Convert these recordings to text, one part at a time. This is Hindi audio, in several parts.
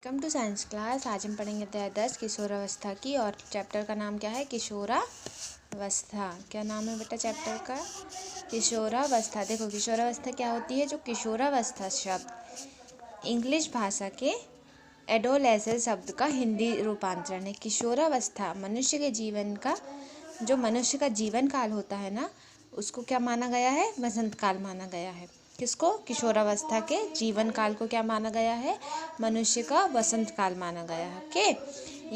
Welcome to science class. आज हम पढ़ेंगे अध्याय 10 किशोरावस्था की, और चैप्टर का नाम क्या है? किशोरावस्था। क्या नाम है बेटा चैप्टर का? किशोरावस्था। देखो किशोरावस्था क्या होती है? जो किशोरावस्था शब्द इंग्लिश भाषा के एडोलेसेंस शब्द का हिंदी रूपांतरण है। किशोरावस्था मनुष्य के जीवन का, जो मनुष्य का जीवन काल होता है ना, उसको क्या माना गया है? वसंत काल माना गया है। किसको? किशोरावस्था के जीवन काल को क्या माना गया है? मनुष्य का वसंत काल माना गया है। ओके,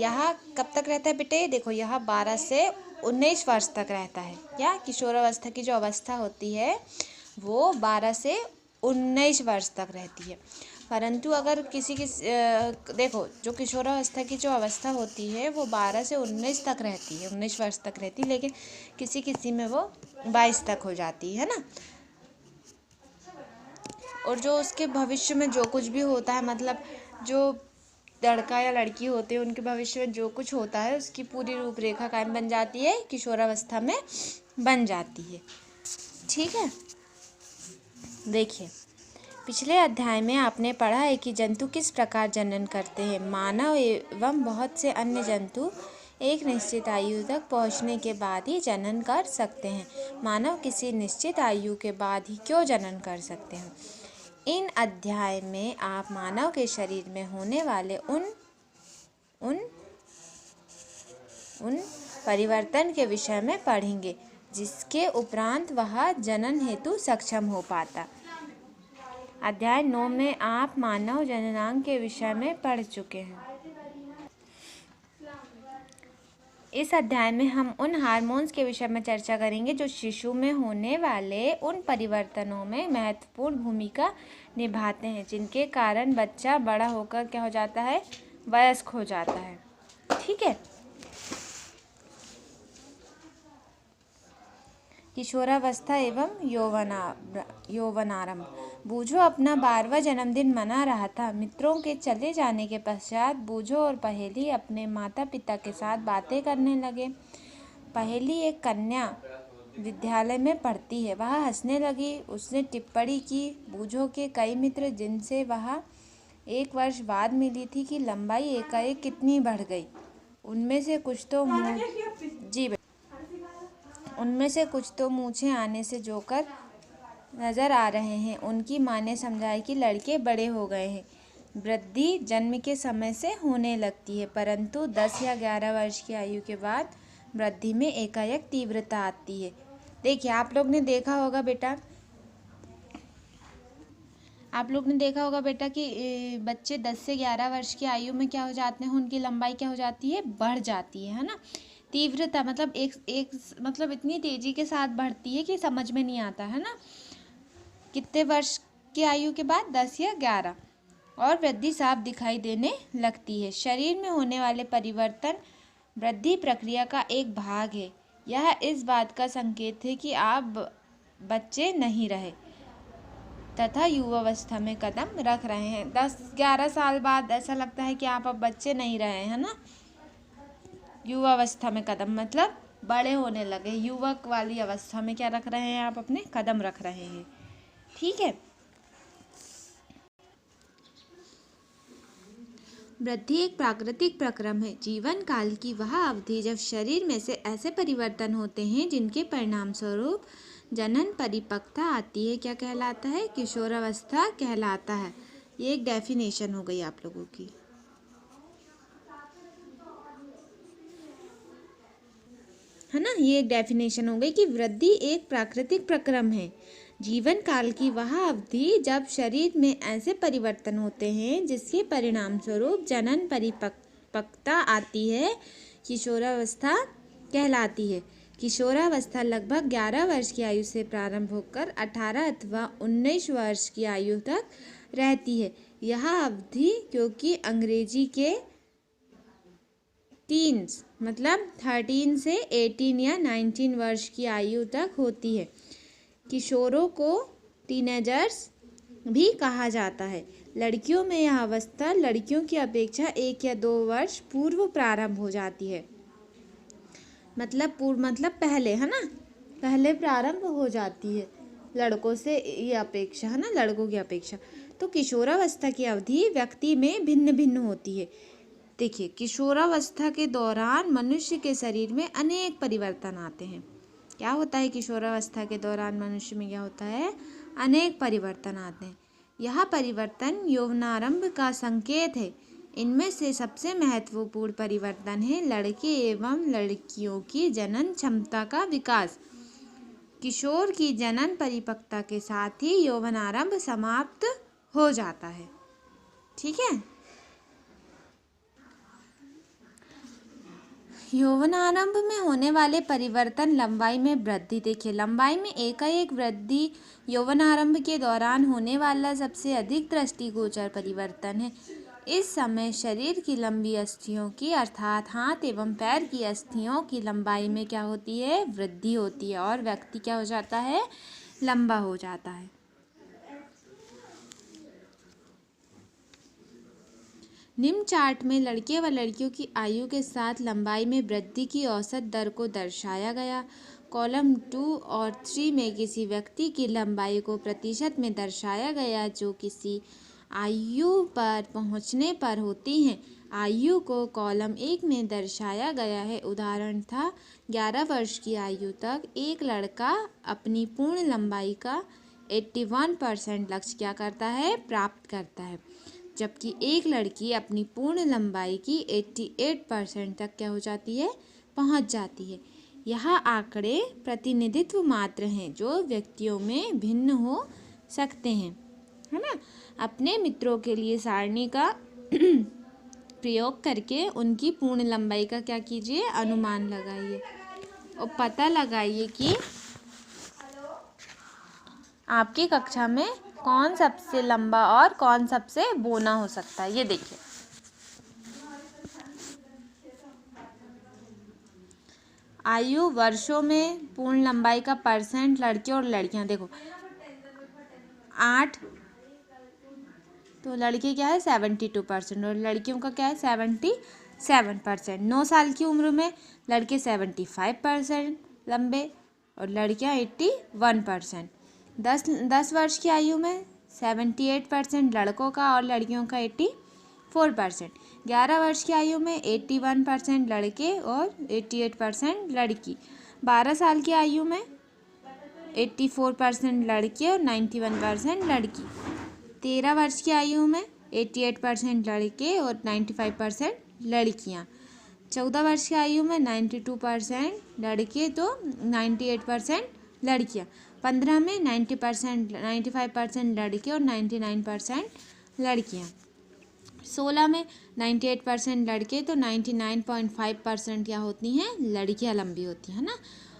यह कब तक रहता है बेटे? देखो यह 12 से 19 वर्ष तक रहता है। या किशोरावस्था की जो अवस्था होती है वो 12 से 19 वर्ष तक रहती है। परंतु अगर देखो जो किशोरावस्था की जो अवस्था होती है वो 12 से 19 तक रहती है, 19 वर्ष तक रहती है, लेकिन किसी किसी में वो 22 तक हो जाती है ना। और जो उसके भविष्य में जो कुछ भी होता है, मतलब जो लड़का या लड़की होते हैं उनके भविष्य में जो कुछ होता है उसकी पूरी रूपरेखा कायम बन जाती है, किशोरावस्था में बन जाती है। ठीक है, देखिए पिछले अध्याय में आपने पढ़ा है कि जंतु किस प्रकार जनन करते हैं। मानव एवं बहुत से अन्य जंतु एक निश्चित आयु तक पहुंचने के बाद ही जनन कर सकते हैं। मानव किसी निश्चित आयु के बाद ही क्यों जनन कर सकते हैं? इन अध्याय में आप मानव के शरीर में होने वाले उन परिवर्तन के विषय में पढ़ेंगे जिसके उपरांत वह जनन हेतु सक्षम हो पाता। अध्याय 9 में आप मानव जननांग के विषय में पढ़ चुके हैं। इस अध्याय में हम उन हार्मोन्स के विषय में चर्चा करेंगे जो शिशु में होने वाले उन परिवर्तनों में महत्वपूर्ण भूमिका निभाते हैं जिनके कारण बच्चा बड़ा होकर क्या हो जाता है? वयस्क हो जाता है। ठीक है, किशोरावस्था एवं यौवनारंभ। बूझो अपना 12वां जन्मदिन मना रहा था। मित्रों के चले जाने के पश्चात बूझो और पहेली अपने माता पिता के साथ बातें करने लगे। पहेली एक कन्या विद्यालय में पढ़ती है। वह हंसने लगी। उसने टिप्पणी की, बूझो के कई मित्र जिनसे वह 1 वर्ष बाद मिली थी की लंबाई एकाएक कितनी बढ़ गई। उनमें से कुछ तो मूछें आने से जोकर नजर आ रहे हैं। उनकी माँ ने समझाया कि लड़के बड़े हो गए हैं। वृद्धि जन्म के समय से होने लगती है, परंतु 10 या 11 वर्ष की आयु के बाद वृद्धि में एकाएक तीव्रता आती है। देखिए आप लोग ने देखा होगा बेटा कि बच्चे 10 से 11 वर्ष की आयु में क्या हो जाते हैं? उनकी लंबाई क्या हो जाती है? बढ़ जाती है ना। तीव्रता मतलब मतलब इतनी तेजी के साथ बढ़ती है कि समझ में नहीं आता है ना। कितने वर्ष की आयु के बाद? 10 या 11। और वृद्धि साफ दिखाई देने लगती है। शरीर में होने वाले परिवर्तन वृद्धि प्रक्रिया का एक भाग है। यह इस बात का संकेत है कि आप बच्चे नहीं रहे तथा युवावस्था में कदम रख रहे हैं। 10-11 साल बाद ऐसा लगता है कि आप अब बच्चे नहीं रहे हैं ना। युवावस्था में कदम मतलब बड़े होने लगे, युवक वाली अवस्था में क्या रख रहे हैं? आप अपने कदम रख रहे हैं। ठीक है, वृद्धि एक प्राकृतिक प्रक्रम है। जीवन काल की वह अवधि जब शरीर में से ऐसे परिवर्तन होते हैं जिनके परिणाम स्वरूप जनन परिपक्वता आती है, क्या कहलाता है? किशोरावस्था कहलाता है। ये एक डेफिनेशन हो गई आप लोगों की, है ना। ये एक डेफिनेशन हो गई कि वृद्धि एक प्राकृतिक प्रक्रम है। जीवन काल की वह अवधि जब शरीर में ऐसे परिवर्तन होते हैं जिसके परिणाम स्वरूप जनन परिपक्वता आती है, किशोरावस्था कहलाती है। किशोरावस्था लगभग 11 वर्ष की आयु से प्रारंभ होकर 18 अथवा 19 वर्ष की आयु तक रहती है। यह अवधि क्योंकि अंग्रेजी के टीन्स मतलब 13 से 18 या 19 वर्ष की आयु तक होती है। किशोरों को टीनेजर्स भी कहा जाता है। लड़कियों में यह अवस्था लड़कियों की अपेक्षा 1 या 2 वर्ष पूर्व प्रारंभ हो जाती है। मतलब पहले, है ना, पहले प्रारंभ हो जाती है लड़कों से ये अपेक्षा, है ना, लड़कों की अपेक्षा। तो किशोरावस्था की अवधि व्यक्ति में भिन्न भिन्न होती है। देखिए, किशोरावस्था के दौरान मनुष्य के शरीर में अनेक परिवर्तन आते हैं। क्या होता है किशोरावस्था के दौरान मनुष्य में? क्या होता है? अनेक परिवर्तन आते हैं। यह परिवर्तन यौवनारंभ का संकेत है। इनमें से सबसे महत्वपूर्ण परिवर्तन है लड़के एवं लड़कियों की जनन क्षमता का विकास। किशोर की जनन परिपक्वता के साथ ही यौवनारंभ समाप्त हो जाता है। ठीक है। यौवनारंभ में होने वाले परिवर्तन लंबाई में वृद्धि। देखिए, लंबाई में एकाएक वृद्धि यौवनारंभ के दौरान होने वाला सबसे अधिक दृष्टिगोचर परिवर्तन है। इस समय शरीर की लंबी अस्थियों की अर्थात हाथ एवं पैर की अस्थियों की लंबाई में क्या होती है? वृद्धि होती है और व्यक्ति क्या हो जाता है? लंबा हो जाता है। निम्न चार्ट में लड़के व लड़कियों की आयु के साथ लंबाई में वृद्धि की औसत दर को दर्शाया गया। कॉलम 2 और 3 में किसी व्यक्ति की लंबाई को प्रतिशत में दर्शाया गया जो किसी आयु पर पहुंचने पर होती हैं। आयु को कॉलम 1 में दर्शाया गया है। उदाहरण था 11 वर्ष की आयु तक एक लड़का अपनी पूर्ण लंबाई का 81% लक्ष्य क्या करता है? प्राप्त करता है, जबकि एक लड़की अपनी पूर्ण लंबाई की 88% तक क्या हो जाती है? पहुंच जाती है। यह आंकड़े प्रतिनिधित्व मात्र हैं जो व्यक्तियों में भिन्न हो सकते हैं, है ना। अपने मित्रों के लिए सारणी का प्रयोग करके उनकी पूर्ण लंबाई का क्या कीजिए? अनुमान लगाइए और पता लगाइए कि आपकी कक्षा में कौन सबसे लंबा और कौन सबसे बौना हो सकता है। ये देखिए, आयु वर्षों में पूर्ण लंबाई का परसेंट लड़के और लड़कियां। देखो 8, तो लड़के क्या है? 72% और लड़कियों का क्या है? 77%। 9 साल की उम्र में लड़के 75% लंबे और लड़कियां 81%। 10 वर्ष की आयु में 78% लड़कों का और लड़कियों का 84%। 11 वर्ष की आयु में 81% लड़के और 88% लड़की। 12 साल की आयु में 84% लड़के और 91% लड़की। 13 वर्ष की आयु में 88% लड़के और 95% लड़कियां। 14 वर्ष की आयु में 92% लड़के तो 98% लड़कियां। 15 में 95% लड़के और 99% लड़कियां। 16 में 98% लड़के तो 99.5% क्या होती हैं? लड़कियां लंबी होती हैं ना।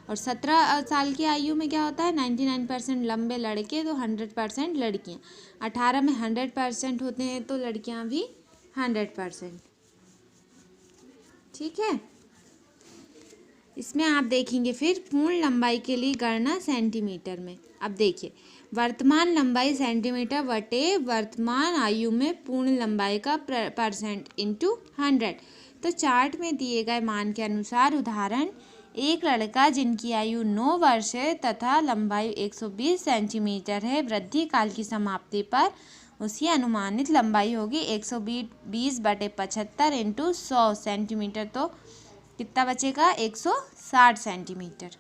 और 17 साल की आयु में क्या होता है? 99% लंबे लड़के तो 100% लड़कियां। 18 में 100% होते हैं तो लड़कियां भी 100%। ठीक है। इसमें आप देखेंगे फिर पूर्ण लंबाई के लिए गणना सेंटीमीटर में। अब देखिए, वर्तमान लंबाई सेंटीमीटर बटे वर्तमान आयु में पूर्ण लंबाई का परसेंट इंटू 100। तो चार्ट में दिए गए मान के अनुसार उदाहरण, एक लड़का जिनकी आयु 9 वर्ष है तथा लंबाई 120 सेंटीमीटर है, वृद्धि काल की समाप्ति पर उसकी अनुमानित लंबाई होगी 120/75 इंटू 100 सेंटीमीटर। तो कितना बचेगा? 160 सेंटीमीटर।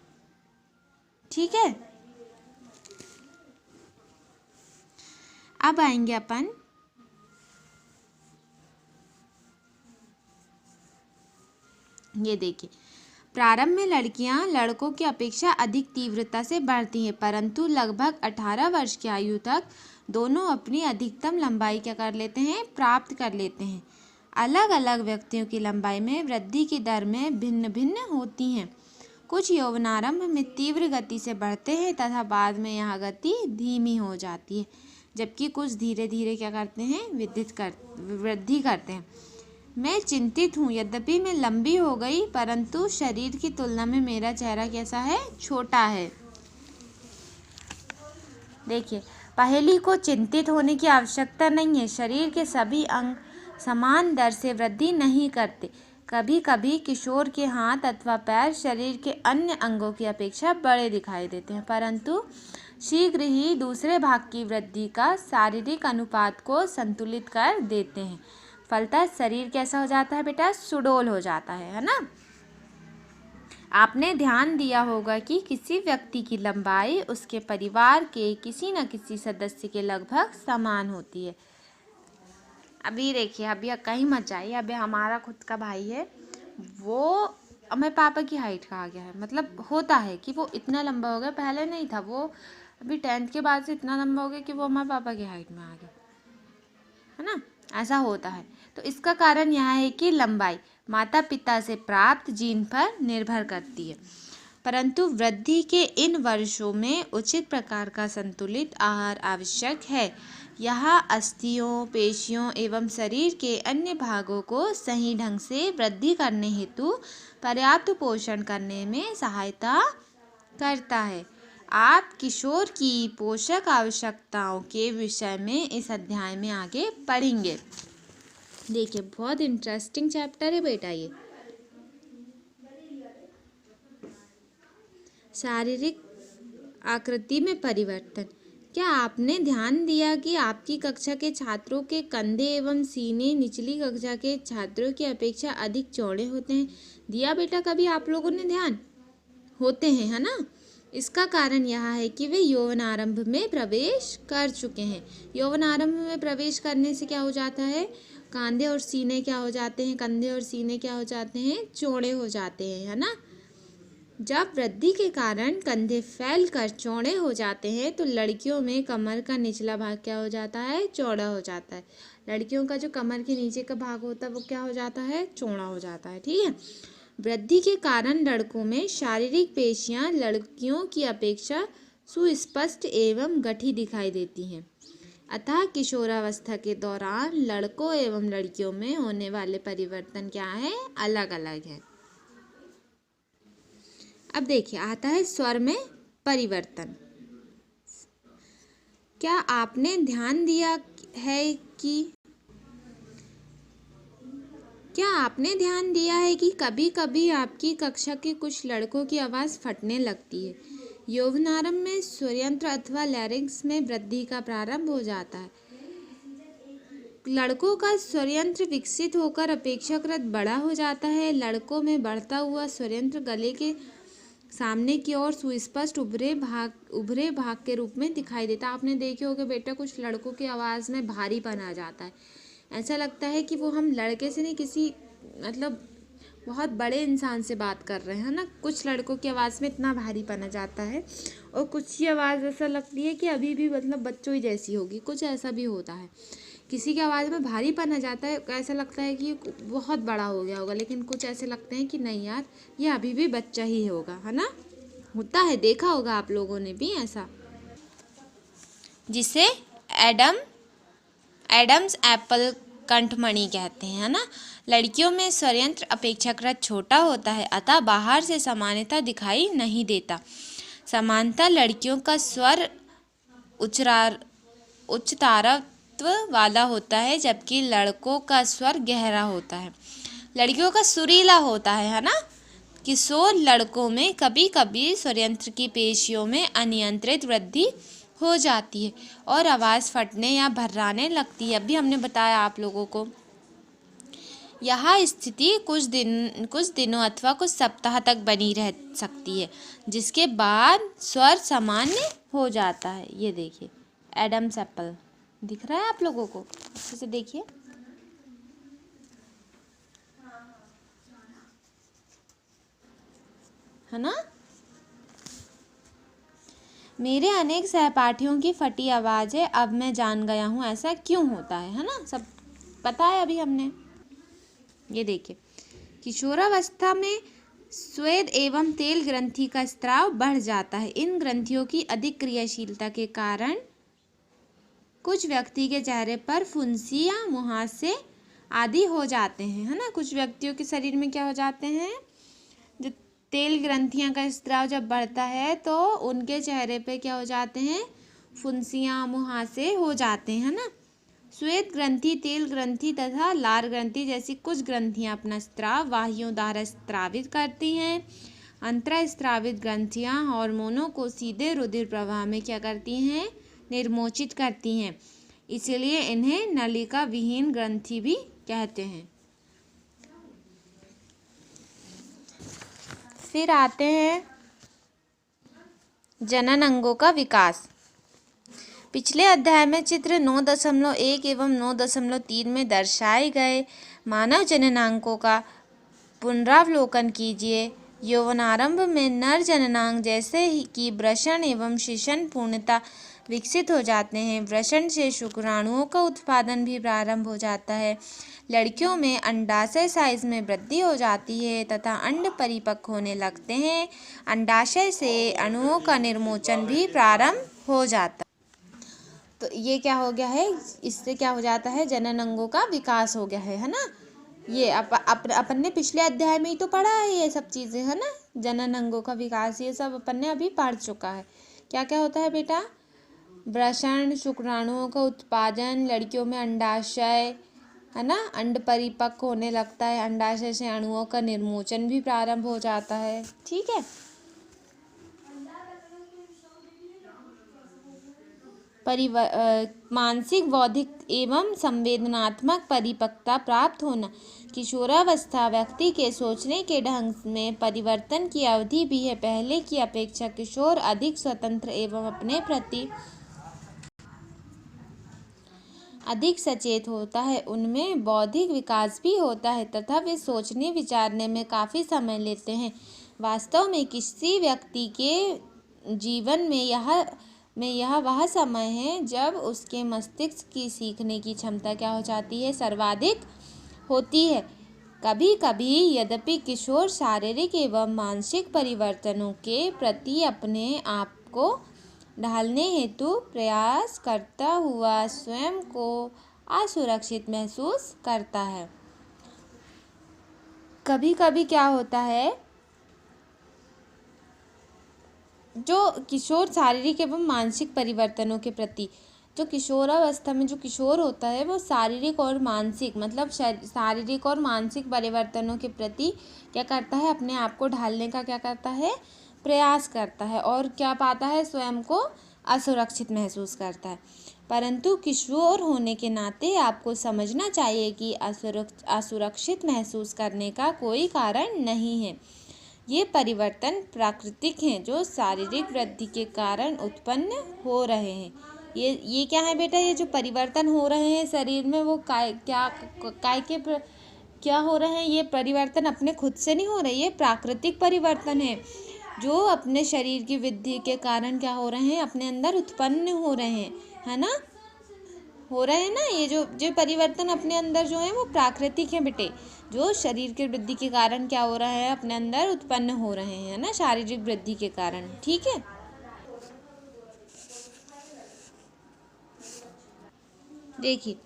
ठीक है। अब आएंगे अपन ये देखिए, प्रारंभ में लड़कियां लड़कों की अपेक्षा अधिक तीव्रता से बढ़ती हैं, परंतु लगभग 18 वर्ष की आयु तक दोनों अपनी अधिकतम लंबाई क्या कर लेते हैं? प्राप्त कर लेते हैं। अलग अलग व्यक्तियों की लंबाई में वृद्धि की दर में भिन्न भिन्न होती हैं। कुछ यौवनारंभ में तीव्र गति से बढ़ते हैं तथा बाद में यह गति धीमी हो जाती है, जबकि कुछ धीरे धीरे क्या करते हैं? वृद्धि करते हैं। मैं चिंतित हूँ, यद्यपि मैं लंबी हो गई परंतु शरीर की तुलना में मेरा चेहरा कैसा है? छोटा है। देखिए, पहेली को चिंतित होने की आवश्यकता नहीं है। शरीर के सभी अंग समान दर से वृद्धि नहीं करते। कभी कभी किशोर के हाथ अथवा पैर शरीर के अन्य अंगों की अपेक्षा बड़े दिखाई देते हैं, परंतु शीघ्र ही दूसरे भाग की वृद्धि का शारीरिक अनुपात को संतुलित कर देते हैं। फलतः शरीर कैसा हो जाता है बेटा? सुडौल हो जाता है ना। आपने ध्यान दिया होगा कि किसी व्यक्ति की लंबाई उसके परिवार के किसी न किसी सदस्य के लगभग समान होती है। अभी देखिए, अभी कहीं मत जाइए, अभी हमारा खुद का भाई है, वो हमें पापा की हाइट का आ गया है। मतलब होता है कि वो इतना लंबा हो गया, पहले नहीं था, वो अभी 10th के बाद से इतना लंबा हो गया कि वो हमारे पापा की हाइट में आ गया है ना। ऐसा होता है। तो इसका कारण यह है कि लंबाई माता पिता से प्राप्त जीन पर निर्भर करती है, परंतु वृद्धि के इन वर्षों में उचित प्रकार का संतुलित आहार आवश्यक है। यह अस्थियों, पेशियों एवं शरीर के अन्य भागों को सही ढंग से वृद्धि करने हेतु पर्याप्त पोषण करने में सहायता करता है। आप किशोर की पोषक आवश्यकताओं के विषय में इस अध्याय में आगे पढ़ेंगे। देखिए, बहुत इंटरेस्टिंग चैप्टर है बेटा ये। शारीरिक आकृति में परिवर्तन। क्या आपने ध्यान दिया कि आपकी कक्षा के छात्रों के कंधे एवं सीने निचली कक्षा के छात्रों की अपेक्षा अधिक चौड़े होते हैं? दिया बेटा कभी आप लोगों ने ध्यान? होते हैं, है ना। इसका कारण यह है कि वे यौवनारंभ में प्रवेश कर चुके हैं। यौवनारंभ में प्रवेश करने से क्या हो जाता है? कंधे और सीने क्या हो जाते हैं? कंधे और सीने क्या हो जाते हैं? चौड़े हो जाते हैं, है ना। जब वृद्धि के कारण कंधे फैलकर चौड़े हो जाते हैं तो लड़कियों में कमर का निचला भाग क्या हो जाता है? चौड़ा हो जाता है। लड़कियों का जो कमर के नीचे का भाग होता है वो क्या हो जाता है? चौड़ा हो जाता है। ठीक है। वृद्धि के कारण लड़कों में शारीरिक पेशियां लड़कियों की अपेक्षा सुस्पष्ट एवं गठी दिखाई देती हैं। अतः किशोरावस्था के दौरान लड़कों एवं लड़कियों में होने वाले परिवर्तन क्या है? अलग अलग है। अब देखिए, आता है स्वर में परिवर्तन। क्या आपने ध्यान दिया है कि कभी कभी आपकी कक्षा के कुछ लड़कों की आवाज़ फटने लगती है? यौवनारंभ में स्वरयंत्र अथवा लैरिंक्स में वृद्धि का प्रारंभ हो जाता है। लड़कों का स्वरयंत्र विकसित होकर अपेक्षाकृत बड़ा हो जाता है। लड़कों में बढ़ता हुआ स्वरयंत्र गले के सामने की ओर सुस्पष्ट उभरे भाग के रूप में दिखाई देता है। आपने देखे होंगे बेटा, कुछ लड़कों की आवाज़ में भारीपन आ जाता है। ऐसा लगता है कि वो हम लड़के से नहीं, किसी मतलब बहुत बड़े इंसान से बात कर रहे हैं ना। कुछ लड़कों की आवाज़ में इतना भारीपन आ जाता है और कुछ की आवाज़ ऐसा लगती है कि अभी भी मतलब बच्चों ही जैसी होगी। कुछ ऐसा भी होता है, किसी की आवाज़ में भारीपन आ जाता है, ऐसा लगता है कि बहुत बड़ा हो गया होगा, लेकिन कुछ ऐसे लगते हैं कि नहीं यार, ये अभी भी बच्चा ही होगा, है ना। होता है, देखा होगा आप लोगों ने भी ऐसा, जिसे एडम्स एप्पल कंठमणि कहते हैं, है ना। लड़कियों में स्वरयंत्र अपेक्षाकृत छोटा होता है, अतः बाहर से समानता दिखाई नहीं देता। समानता लड़कियों का स्वर उच्चतारत्व वाला होता है, जबकि लड़कों का स्वर गहरा होता है। लड़कियों का सुरीला होता है ना। किशोर लड़कों में कभी कभी स्वरयंत्र की पेशियों में अनियंत्रित वृद्धि हो जाती है और आवाज़ फटने या भर्राने लगती है। अभी हमने बताया आप लोगों को। यह स्थिति कुछ दिनों अथवा कुछ सप्ताह तक बनी रह सकती है, जिसके बाद स्वर सामान्य हो जाता है। ये देखिए, एडम्स एप्पल दिख रहा है आप लोगों को? अच्छे से देखिए। है ना। मेरे अनेक सहपाठियों की फटी आवाज़ें अब मैं जान गया हूँ ऐसा क्यों होता है ना। सब पता है अभी हमने। ये देखिए, किशोरावस्था में स्वेद एवं तेल ग्रंथि का स्त्राव बढ़ जाता है। इन ग्रंथियों की अधिक क्रियाशीलता के कारण कुछ व्यक्ति के चेहरे पर फुंसियाँ, मुहासे आदि हो जाते हैं, है ना। कुछ व्यक्तियों के शरीर में क्या हो जाते हैं, जो तेल ग्रंथियाँ का स्त्राव जब बढ़ता है तो उनके चेहरे पे क्या हो जाते हैं, फुंसियाँ, मुहासे हो जाते हैं ना। श्वेत ग्रंथि, तेल ग्रंथि तथा लार ग्रंथि जैसी कुछ ग्रंथियाँ अपना स्त्राव वाहियों द्वारा स्त्रावित करती हैं। अंतःस्रावित ग्रंथियां हार्मोनों को सीधे रुधिर प्रवाह में क्या करती हैं, निर्मोचित करती हैं, इसलिए इन्हें नलिका विहीन ग्रंथि भी कहते हैं। फिर आते हैं जनन अंगों का विकास। पिछले अध्याय में चित्र 9.1 एवं 9.3 में दर्शाए गए मानव जननांगों का पुनरावलोकन कीजिए। यौवनारंभ में नर जननांग जैसे कि वृषण एवं शिशन पूर्णतः विकसित हो जाते हैं। वृषण से शुक्राणुओं का उत्पादन भी प्रारंभ हो जाता है। लड़कियों में अंडाशय साइज में वृद्धि हो जाती है तथा अंड परिपक्व होने लगते हैं। अंडाशय से अणुओं का निर्मोचन भी प्रारंभ हो जाता है। तो ये क्या हो गया है, इससे क्या हो जाता है, जनन अंगों का विकास हो गया है ना। ये अपन ने पिछले अध्याय में ही तो पढ़ा है ये सब चीज़ें, है ना। जनन अंगों का विकास ये सब अपन ने अभी पढ़ चुका है। क्या क्या होता है बेटा, वृषण, शुक्राणुओं का उत्पादन, लड़कियों में अंडाशय, है ना, अंड परिपक्व होने लगता है, अंडाशय से अणुओं का निर्मोचन भी प्रारंभ हो जाता है। ठीक है। मानसिक, बौद्धिक एवं संवेदनात्मक परिपक्वता प्राप्त होना। किशोरावस्था व्यक्ति के सोचने के ढंग में परिवर्तन की अवधि भी है। पहले की अपेक्षा किशोर अधिक स्वतंत्र एवं अपने प्रति अधिक सचेत होता है। उनमें बौद्धिक विकास भी होता है तथा वे सोचने विचारने में काफ़ी समय लेते हैं। वास्तव में किसी व्यक्ति के जीवन में यह वह समय है जब उसके मस्तिष्क की सीखने की क्षमता क्या हो जाती है, सर्वाधिक होती है। कभी कभी यद्यपि किशोर शारीरिक एवं मानसिक परिवर्तनों के प्रति अपने आप को ढालने हेतु प्रयास करता हुआ स्वयं को असुरक्षित महसूस करता है। कभी कभी क्या होता है, जो किशोर शारीरिक एवं मानसिक परिवर्तनों के प्रति, जो किशोरावस्था में जो किशोर होता है वो शारीरिक और मानसिक, मतलब शारीरिक और मानसिक परिवर्तनों के प्रति क्या करता है, अपने आप को ढालने का क्या करता है, प्रयास करता है, और क्या पाता है, स्वयं को असुरक्षित महसूस करता है। परंतु किशोर होने के नाते आपको समझना चाहिए कि असुरक्षित महसूस करने का कोई कारण नहीं है। ये परिवर्तन प्राकृतिक हैं जो शारीरिक वृद्धि के कारण उत्पन्न हो रहे हैं। ये क्या है बेटा, ये जो परिवर्तन हो रहे हैं शरीर में वो क्या हो रहे हैं, ये परिवर्तन अपने खुद से नहीं हो रहे, ये प्राकृतिक परिवर्तन है जो अपने शरीर की वृद्धि के कारण क्या हो रहे हैं, अपने अंदर उत्पन्न हो रहे हैं, है ना, हो रहे हैं ना। ये जो परिवर्तन अपने अंदर जो है वो प्राकृतिक है बेटे, जो शरीर की वृद्धि के कारण क्या हो रहा है, अपने अंदर उत्पन्न हो रहे हैं, है ना, शारीरिक वृद्धि के कारण। ठीक है। देखिए,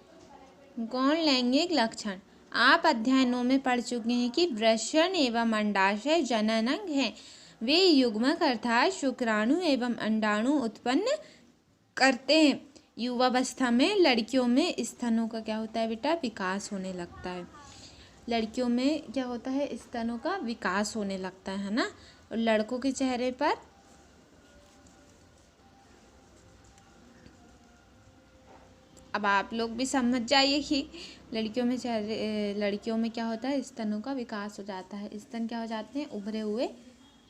गौण लैंगिक लक्षण आप अध्याय 9 में पढ़ चुके हैं कि वृषण एवं अंडाशय जनन अंग हैं। वे युग्मक अर्थात शुक्राणु एवं अंडाणु उत्पन्न करते हैं। युवावस्था में लड़कियों में स्तनों का क्या होता है बेटा, विकास होने लगता है। लड़कियों में क्या होता है, स्तनों का विकास होने लगता है ना। और लड़कों के चेहरे पर अब आप लोग भी समझ जाइए कि लड़कियों में क्या होता है, स्तनों का विकास हो जाता है। स्तन क्या हो जाते हैं, उभरे हुए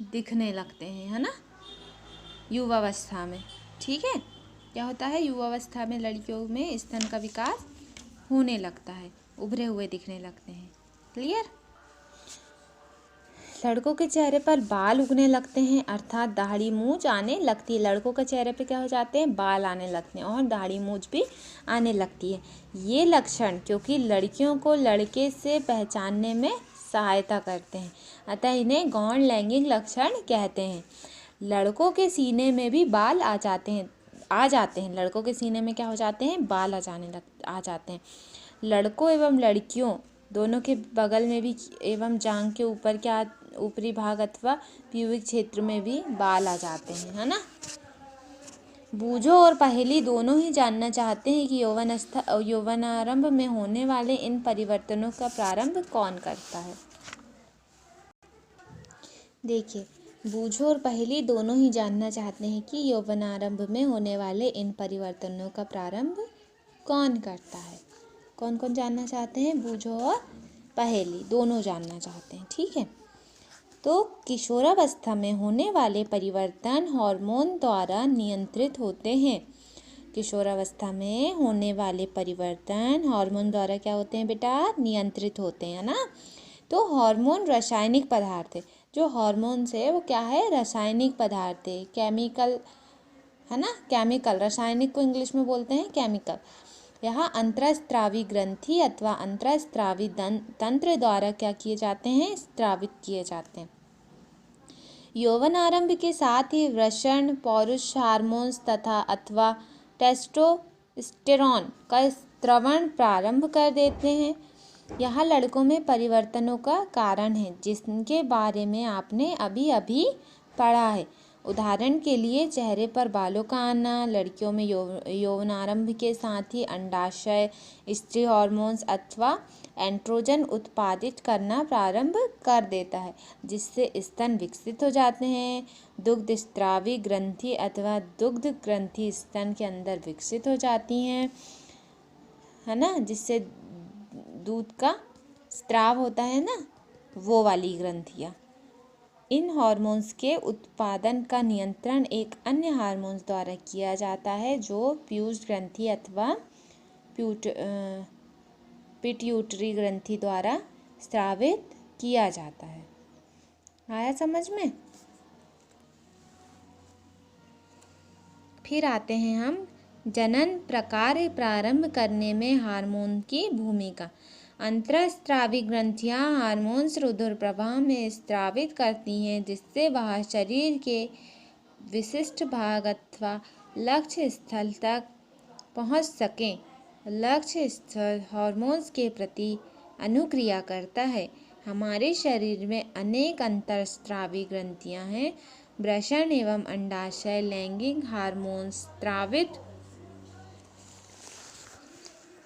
दिखने लगते हैं, है ना, युवावस्था में। ठीक है। क्या होता है, युवावस्था में लड़कियों में स्तन का विकास होने लगता है, उभरे हुए दिखने लगते हैं। क्लियर। लड़कों के चेहरे पर बाल उगने लगते हैं अर्थात दाढ़ी मूंछ आने लगती है। लड़कों के चेहरे पे क्या हो जाते हैं, बाल आने लगते हैं और दाढ़ी मूंछ भी आने लगती है। ये लक्षण क्योंकि लड़कियों को लड़के से पहचानने में सहायता करते हैं, अतः इन्हें गौण लैंगिक लक्षण कहते हैं। लड़कों के सीने में भी बाल आ जाते हैं। लड़कों के सीने में क्या हो जाते हैं, बाल आ जाते हैं। लड़कों एवं लड़कियों दोनों के बगल में भी एवं जांघ के ऊपर क्या ऊपरी भाग अथवा प्यूबिक क्षेत्र में भी बाल आ जाते हैं, है ना। बूझो और पहेली दोनों ही जानना चाहते हैं कि यौवनारंभ में होने वाले इन परिवर्तनों का प्रारंभ कौन करता है। देखिए, बूझो और पहेली दोनों ही जानना चाहते हैं कि यौवनारंभ में होने वाले इन परिवर्तनों का प्रारंभ कौन करता है। कौन कौन जानना चाहते हैं? बूझो और पहेली दोनों जानना चाहते हैं, ठीक है। तो किशोरावस्था में होने वाले परिवर्तन हार्मोन द्वारा नियंत्रित होते हैं। किशोरावस्था में होने वाले परिवर्तन हार्मोन द्वारा क्या होते हैं बेटा? नियंत्रित होते हैं ना। तो हार्मोन रासायनिक पदार्थ है। जो हार्मोन्स है वो क्या है? रासायनिक पदार्थ है, केमिकल है ना। केमिकल, रासायनिक को इंग्लिश में बोलते हैं केमिकल। यहाँ अंतःस्रावी ग्रंथि अथवा अंतःस्रावी तंत्र द्वारा क्या किए जाते हैं? स्रावित किए जाते हैं। यौवनारंभ के साथ ही वृषण, पौरुष हार्मोन्स तथा अथवा टेस्टोस्टेरोन का स्रवण प्रारंभ कर देते हैं। यह लड़कों में परिवर्तनों का कारण है जिसके बारे में आपने अभी अभी पढ़ा है। उदाहरण के लिए चेहरे पर बालों का आना, लड़कियों में यौवनारंभ के साथ ही अंडाशय स्त्री हार्मोन्स अथवा एंड्रोजन उत्पादित करना प्रारंभ कर देता है जिससे स्तन विकसित हो जाते हैं। दुग्ध स्रावी ग्रंथि अथवा दुग्ध ग्रंथि स्तन के अंदर विकसित हो जाती हैं, है ना, जिससे दूध का स्राव होता है ना, वो वाली ग्रंथियाँ। इन हार्मोन्स के उत्पादन का नियंत्रण एक अन्य हार्मोन्स द्वारा किया जाता है जो पीयूष ग्रंथि अथवा पिट्यूटरी ग्रंथि द्वारा स्रावित किया जाता है। आया समझ में? फिर आते हैं हम जनन प्रकार प्रारंभ करने में हार्मोन की भूमिका। अंतःस्रावी ग्रंथियां हार्मोन्स रुधिर प्रवाह में स्रावित करती हैं जिससे वह शरीर के विशिष्ट भाग अथवा लक्ष्य स्थल तक पहुंच सकें। लक्ष्य स्थल हार्मोन्स के प्रति अनुक्रिया करता है। हमारे शरीर में अनेक अंतःस्रावी ग्रंथियां हैं। वृषण एवं अंडाशय लैंगिक हार्मोन्स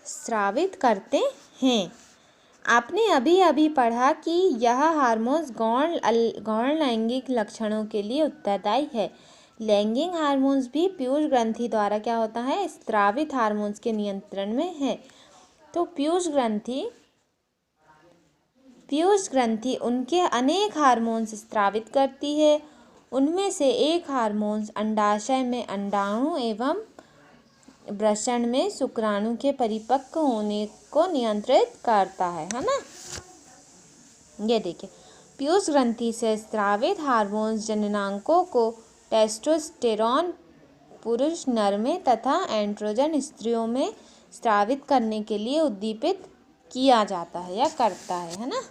स्रावित करते हैं। आपने अभी अभी पढ़ा कि यह हार्मोन्स गौण लैंगिक लक्षणों के लिए उत्तरदायी है। लैंगिक हार्मोन्स भी पीयूष ग्रंथि द्वारा क्या होता है? स्रावित हार्मोन्स के नियंत्रण में है। तो पीयूष ग्रंथि उनके अनेक हार्मोन्स स्रावित करती है। उनमें से एक हार्मोन्स अंडाशय में अंडाणु एवं वृषण में शुक्राणु के परिपक्व होने को नियंत्रित करता है ना। ये देखिए, पीयूष ग्रंथि से स्रावित हार्मोन्स जननांगों को टेस्टोस्टेरोन पुरुष नर में तथा एंड्रोजन स्त्रियों में स्रावित करने के लिए उद्दीपित किया जाता है या करता है ना।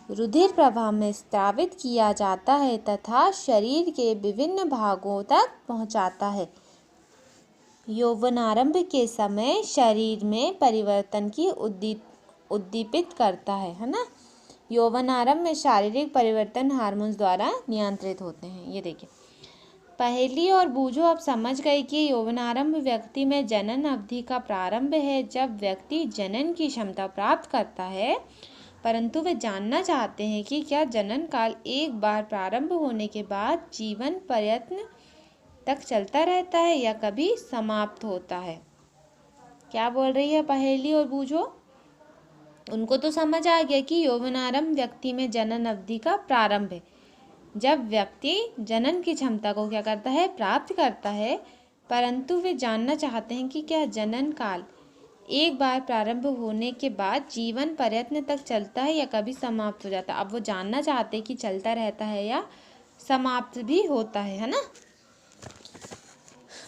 रुधिर प्रवाह में स्रावित किया जाता है तथा शरीर के विभिन्न भागों तक पहुंचाता है। यौवनारंभ के समय शरीर में परिवर्तन की उद्दीपित करता है ना। यौवनारंभ में शारीरिक परिवर्तन हार्मोन्स द्वारा नियंत्रित होते हैं। ये देखिए, पहेली और बूझो अब समझ गए कि यौवनारंभ व्यक्ति में जनन अवधि का प्रारंभ है जब व्यक्ति जनन की क्षमता प्राप्त करता है, परंतु वे जानना चाहते हैं कि क्या जनन काल एक बार प्रारंभ होने के बाद जीवन पर्यंत तक चलता रहता है या कभी समाप्त होता है। क्या बोल रही है पहेली और बूझो? उनको तो समझ आ गया कि यौवनारंभ व्यक्ति में जनन अवधि का प्रारंभ है जब व्यक्ति जनन की क्षमता को क्या करता है? प्राप्त करता है, परंतु वे जानना चाहते हैं कि क्या जनन काल एक बार प्रारंभ होने के बाद जीवन पर्यंत तक चलता है या कभी समाप्त हो जाता है। अब वो जानना चाहते हैं कि चलता रहता है या समाप्त भी होता है ना।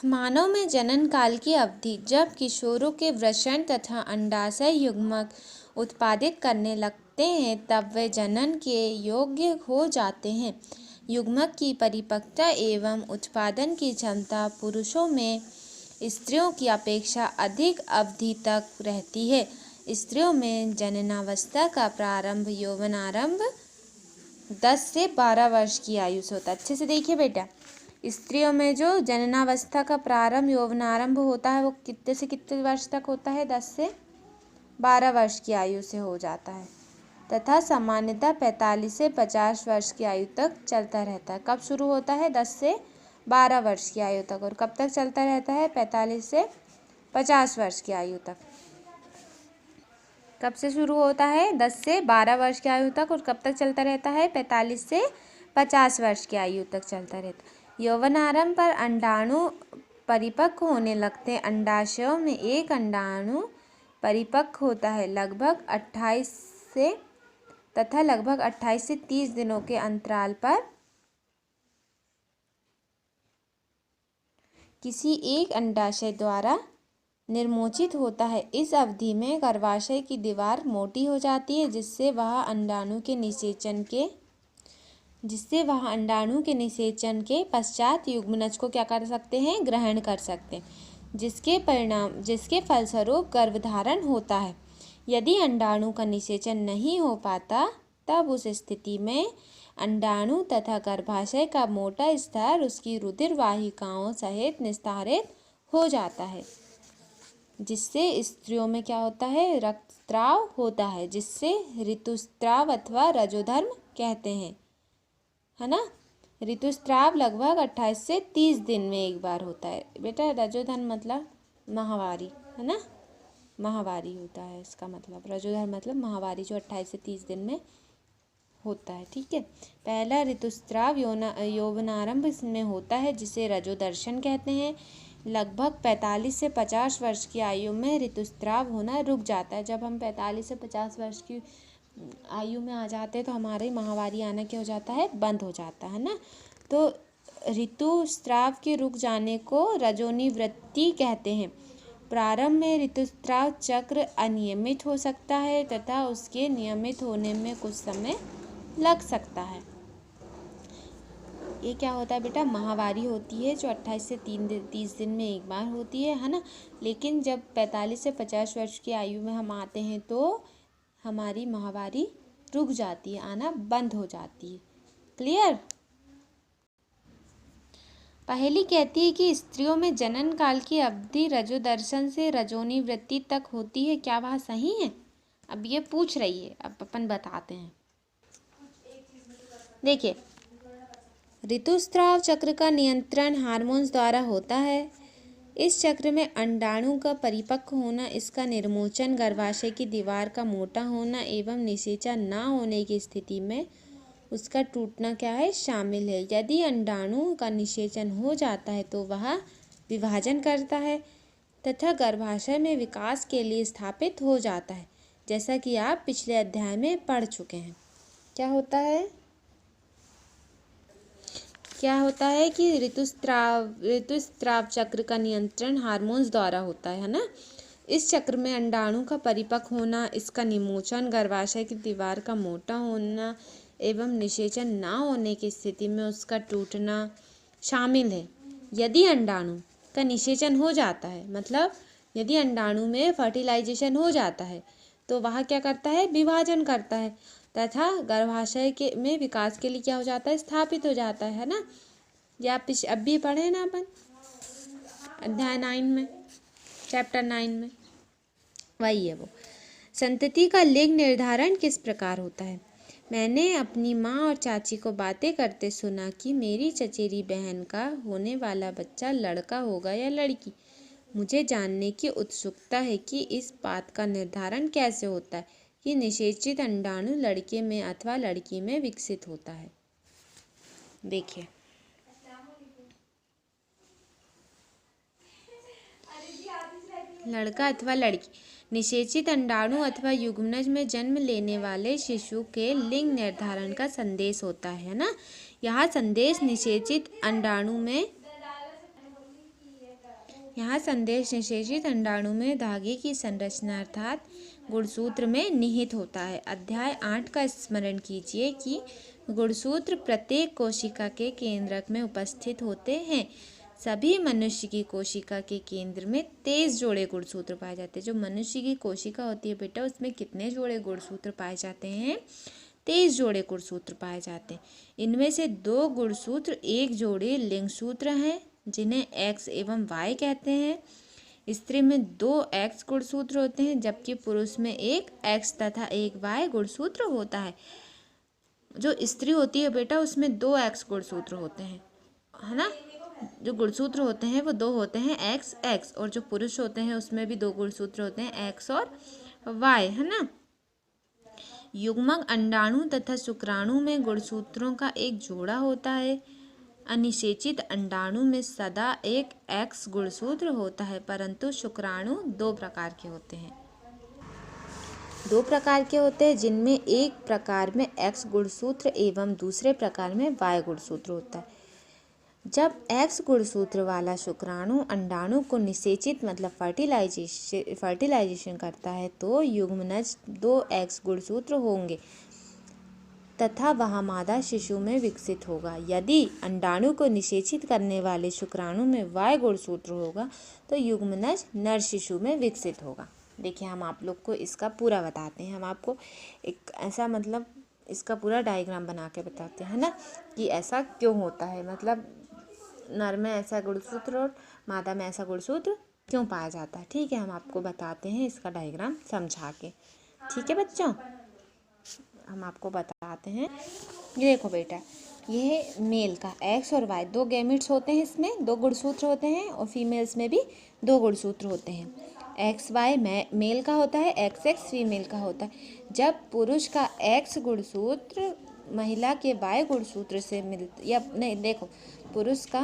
मानव में जनन काल की अवधि जब किशोरों के वृषण तथा अंडाशय युग्मक उत्पादित करने लगते हैं तब वे जनन के योग्य हो जाते हैं। युग्मक की परिपक्वता एवं उत्पादन की क्षमता पुरुषों में स्त्रियों की अपेक्षा अधिक अवधि तक रहती है। स्त्रियों में जननावस्था का प्रारंभ यौवनारंभ 10 से 12 वर्ष की आयु से होता है। अच्छे से देखिए बेटा, स्त्रियों में जो जननावस्था का प्रारंभ यौवनारंभ होता है वो कितने से कितने वर्ष तक होता है? 10 से 12 वर्ष की आयु से हो जाता है। तथा सामान्यतः 45 से 50 वर्ष की आयु तक चलता रहता है। कब शुरू होता है? 10 से 12 वर्ष की आयु तक। और कब तक चलता रहता है? 45 से 50 वर्ष की आयु तक। कब से शुरू होता है? 10 से 12 वर्ष की आयु तक। और कब तक चलता रहता है? 45 से 50 वर्ष की आयु तक चलता रहता है। यौवनारंभ पर अंडाणु परिपक्व होने लगते हैं। अंडाशयों में एक अंडाणु परिपक्व होता है लगभग 28 से 30 दिनों के अंतराल पर किसी एक अंडाशय द्वारा निर्मोचित होता है। इस अवधि में गर्भाशय की दीवार मोटी हो जाती है, जिससे वह अंडाणु के निषेचन के पश्चात युग्मनज को क्या कर सकते हैं? ग्रहण कर सकते हैं, जिसके फलस्वरूप गर्भधारण होता है। यदि अंडाणु का निषेचन नहीं हो पाता, तब उस स्थिति में अंडाणु तथा गर्भाशय का मोटा स्तर उसकी रुधिर वाहिकाओं सहित निस्तारित हो जाता है, जिससे स्त्रियों में क्या होता है? रक्तस्राव होता है, जिससे ऋतुस्राव अथवा रजोधर्म कहते हैं, है ना। ऋतुस्राव लगभग 28 से 30 दिन में एक बार होता है बेटा। रजोधर्म मतलब माहवारी, है ना, माहवारी होता है इसका मतलब। रजोधर्म मतलब माहवारी, जो 28 से 30 दिन में होता है, ठीक है। पहला ऋतुस्राव यौवनारंभ में होता है, जिसे रजोदर्शन कहते हैं। लगभग 45 से 50 वर्ष की आयु में ऋतुस्राव होना रुक जाता है। जब हम 45 से 50 वर्ष की आयु में आ जाते हैं तो हमारे माहवारी आना क्या हो जाता है? बंद हो जाता है ना। तो ऋतुस्राव के रुक जाने को रजोनिवृत्ति कहते हैं। प्रारंभ में ऋतुस्राव चक्र अनियमित हो सकता है तथा उसके नियमित होने में कुछ समय लग सकता है। ये क्या होता है बेटा? माहवारी होती है, जो 28 से 30 दिन में एक बार होती है ना। लेकिन जब 45 से 50 वर्ष की आयु में हम आते हैं तो हमारी माहवारी रुक जाती है, आना बंद हो जाती है। क्लियर? पहली कहती है कि स्त्रियों में जनन काल की अवधि रजोदर्शन से रजोनिवृत्ति तक होती है। क्या वह सही है? अब ये पूछ रही है, अब अपन बताते हैं। देखिए, ऋतुस्राव चक्र का नियंत्रण हार्मोन्स द्वारा होता है। इस चक्र में अंडाणु का परिपक्व होना, इसका निर्मोचन, गर्भाशय की दीवार का मोटा होना एवं निषेचन न होने की स्थिति में उसका टूटना क्या है? शामिल है। यदि अंडाणु का निषेचन हो जाता है तो वह विभाजन करता है तथा गर्भाशय में विकास के लिए स्थापित हो जाता है, जैसा कि आप पिछले अध्याय में पढ़ चुके हैं। क्या होता है कि ऋतुस्राव चक्र का नियंत्रण हार्मोन्स द्वारा होता है ना। इस चक्र में अंडाणु का परिपक्व होना, इसका निमोचन, गर्भाशय की दीवार का मोटा होना एवं निषेचन न होने की स्थिति में उसका टूटना शामिल है। यदि अंडाणु का निषेचन हो जाता है, मतलब यदि अंडाणु में फर्टिलाइजेशन हो जाता है, तो वह क्या करता है? विभाजन करता है तथा गर्भाशय में विकास के लिए क्या हो जाता है? स्थापित हो जाता है ना। ये आप अब भी पढ़े ना अपन अध्याय 9 में, चैप्टर 9 में, वही है वो। संतति का लिंग निर्धारण किस प्रकार होता है? मैंने अपनी माँ और चाची को बातें करते सुना कि मेरी चचेरी बहन का होने वाला बच्चा लड़का होगा या लड़की। मुझे जानने की उत्सुकता है कि इस बात का निर्धारण कैसे होता है कि निषेचित अंडाणु लड़के में अथवा लड़की में विकसित होता है। देखिए, लड़का अथवा लड़की, निषेचित अंडाणु अथवा युग्मनज में जन्म लेने वाले शिशु के लिंग निर्धारण का संदेश होता है ना। यह संदेश निषेचित अंडाणु में धागे की संरचना अर्थात गुणसूत्र में निहित होता है। अध्याय 8 का स्मरण कीजिए कि गुणसूत्र प्रत्येक कोशिका के केंद्रक में उपस्थित होते हैं। सभी मनुष्य की कोशिका के केंद्र में 23 जोड़े गुणसूत्र पाए जाते हैं। जो मनुष्य की कोशिका होती है बेटा, उसमें कितने जोड़े गुणसूत्र पाए जाते हैं? 23 जोड़े गुणसूत्र पाए जाते हैं। इनमें से 2 गुणसूत्र एक जोड़े लिंग सूत्र हैं, जिन्हें X एवं Y कहते हैं। स्त्री में 2 एक्स गुणसूत्र होते हैं जबकि पुरुष में 1 एक्स तथा 1 वाई गुणसूत्र होता है। जो स्त्री होती है बेटा उसमें 2 एक्स गुणसूत्र होते हैं, है ना। जो गुणसूत्र होते हैं वो 2 होते हैं, एक्स एक्स, और जो पुरुष होते हैं उसमें भी 2 गुणसूत्र होते हैं, एक्स और वाई, है ना। युग्मक अंडाणु तथा शुक्राणु में गुणसूत्रों का एक जोड़ा होता है। अनिषेचित अंडाणु में सदा एक एक्स गुणसूत्र होता है, परंतु शुक्राणु 2 प्रकार के होते हैं। 2 प्रकार के होते हैं जिनमें एक प्रकार में एक्स गुणसूत्र एवं दूसरे प्रकार में वाई गुणसूत्र होता है। जब एक्स गुणसूत्र वाला शुक्राणु अंडाणु को निषेचित मतलब फर्टिलाइजेशन करता है तो युग्मनज 2 एक्स गुणसूत्र होंगे तथा वह मादा शिशु में विकसित होगा। यदि अंडाणु को निषेचित करने वाले शुक्राणु में वाई गुणसूत्र होगा तो युग्मनज नर शिशु में विकसित होगा। देखिए हम आप लोग को इसका पूरा बताते हैं, हम आपको एक ऐसा मतलब इसका पूरा डायग्राम बना के बताते हैं ना कि ऐसा क्यों होता है, मतलब नर में ऐसा गुणसूत्र और मादा में ऐसा गुणसूत्र क्यों पाया जाता है। ठीक है, हम आपको बताते हैं इसका डायग्राम समझा के। ठीक है बच्चों, हम आपको बताते हैं। ये देखो बेटा, ये मेल का एक्स और वाई 2 गैमेट्स होते हैं, इसमें 2 गुणसूत्र होते हैं, और फीमेल्स में भी 2 गुणसूत्र होते हैं। एक्स वाई मेल का होता है, एक्स एक्स फीमेल का होता है। जब पुरुष का एक्स गुणसूत्र महिला के वाई गुणसूत्र से या नहीं, देखो पुरुष का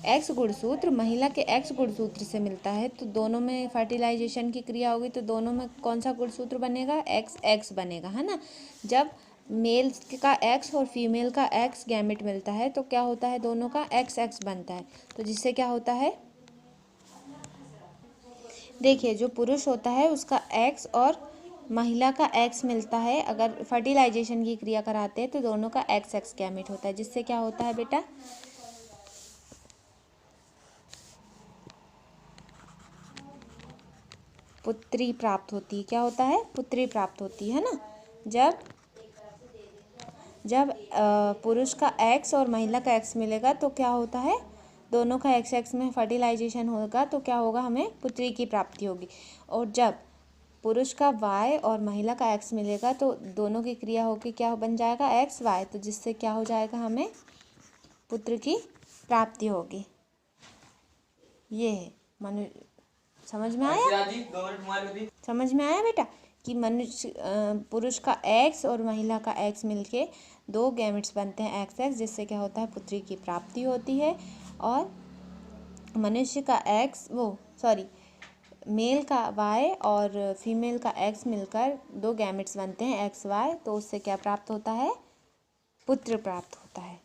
एक्स गुणसूत्र महिला के एक्स गुणसूत्र से मिलता है तो दोनों में फर्टिलाइजेशन की क्रिया होगी तो दोनों में कौन सा गुणसूत्र बनेगा, एक्स एक्स बनेगा, है ना। जब मेल का एक्स और फीमेल का एक्स गैमेट मिलता है तो क्या होता है, दोनों का एक्स एक्स बनता है, तो जिससे क्या होता है, देखिए जो पुरुष होता है उसका एक्स और महिला का एक्स मिलता है, अगर फर्टिलाइजेशन की क्रिया कराते हैं तो दोनों का एक्स एक्स गैमेट होता है, जिससे क्या होता है बेटा, पुत्री प्राप्त होती है। क्या होता है, पुत्री प्राप्त होती है ना। जब पुरुष का एक्स और महिला का एक्स मिलेगा तो क्या होता है, दोनों का एक्स एक्स में फर्टिलाइजेशन होगा तो क्या होगा, हमें पुत्री की प्राप्ति होगी। और जब पुरुष का वाई और महिला का एक्स मिलेगा तो दोनों की क्रिया होगी, क्या बन जाएगा, एक्स वाई, तो जिससे क्या हो जाएगा, हमें पुत्र की प्राप्ति होगी। ये है समझ में आया, समझ में आया बेटा कि मनुष्य पुरुष का एक्स और महिला का एक्स मिलके 2 गैमेट्स बनते हैं एक्स एक्स, जिससे क्या होता है, पुत्री की प्राप्ति होती है। और मनुष्य का मेल का वाई और फीमेल का एक्स मिलकर 2 गैमेट्स बनते हैं एक्स वाई, तो उससे क्या प्राप्त होता है, पुत्र प्राप्त होता है।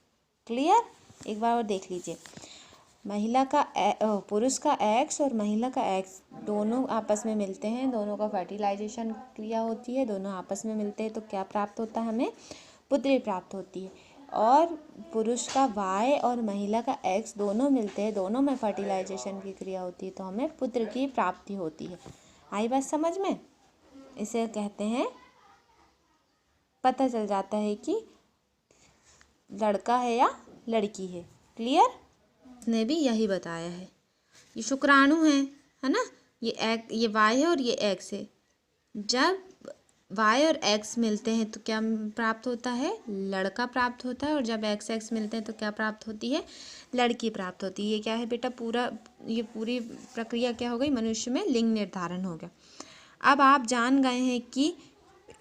क्लियर, एक बार और देख लीजिए, पुरुष का एक्स और महिला का एक्स दोनों आपस में मिलते हैं, दोनों का फर्टिलाइजेशन क्रिया होती है, दोनों आपस में मिलते हैं तो क्या प्राप्त होता है, हमें पुत्री प्राप्त होती है। और पुरुष का वाई और महिला का एक्स दोनों मिलते हैं, दोनों में फर्टिलाइजेशन की क्रिया होती है तो हमें पुत्र की प्राप्ति होती है। आई बात समझ में, इसे कहते हैं, पता चल जाता है कि लड़का है या लड़की है। क्लियर, ने भी यही बताया है। ये शुक्राणु है ना, ये वाई है और ये एक्स है। जब वाई और एक्स मिलते हैं तो क्या प्राप्त होता है, लड़का प्राप्त होता है, और जब एक्स एक्स मिलते हैं तो क्या प्राप्त होती है, लड़की प्राप्त होती है। ये क्या है बेटा, ये पूरी प्रक्रिया क्या हो गई, मनुष्य में लिंग निर्धारण हो गया। अब आप जान गए हैं कि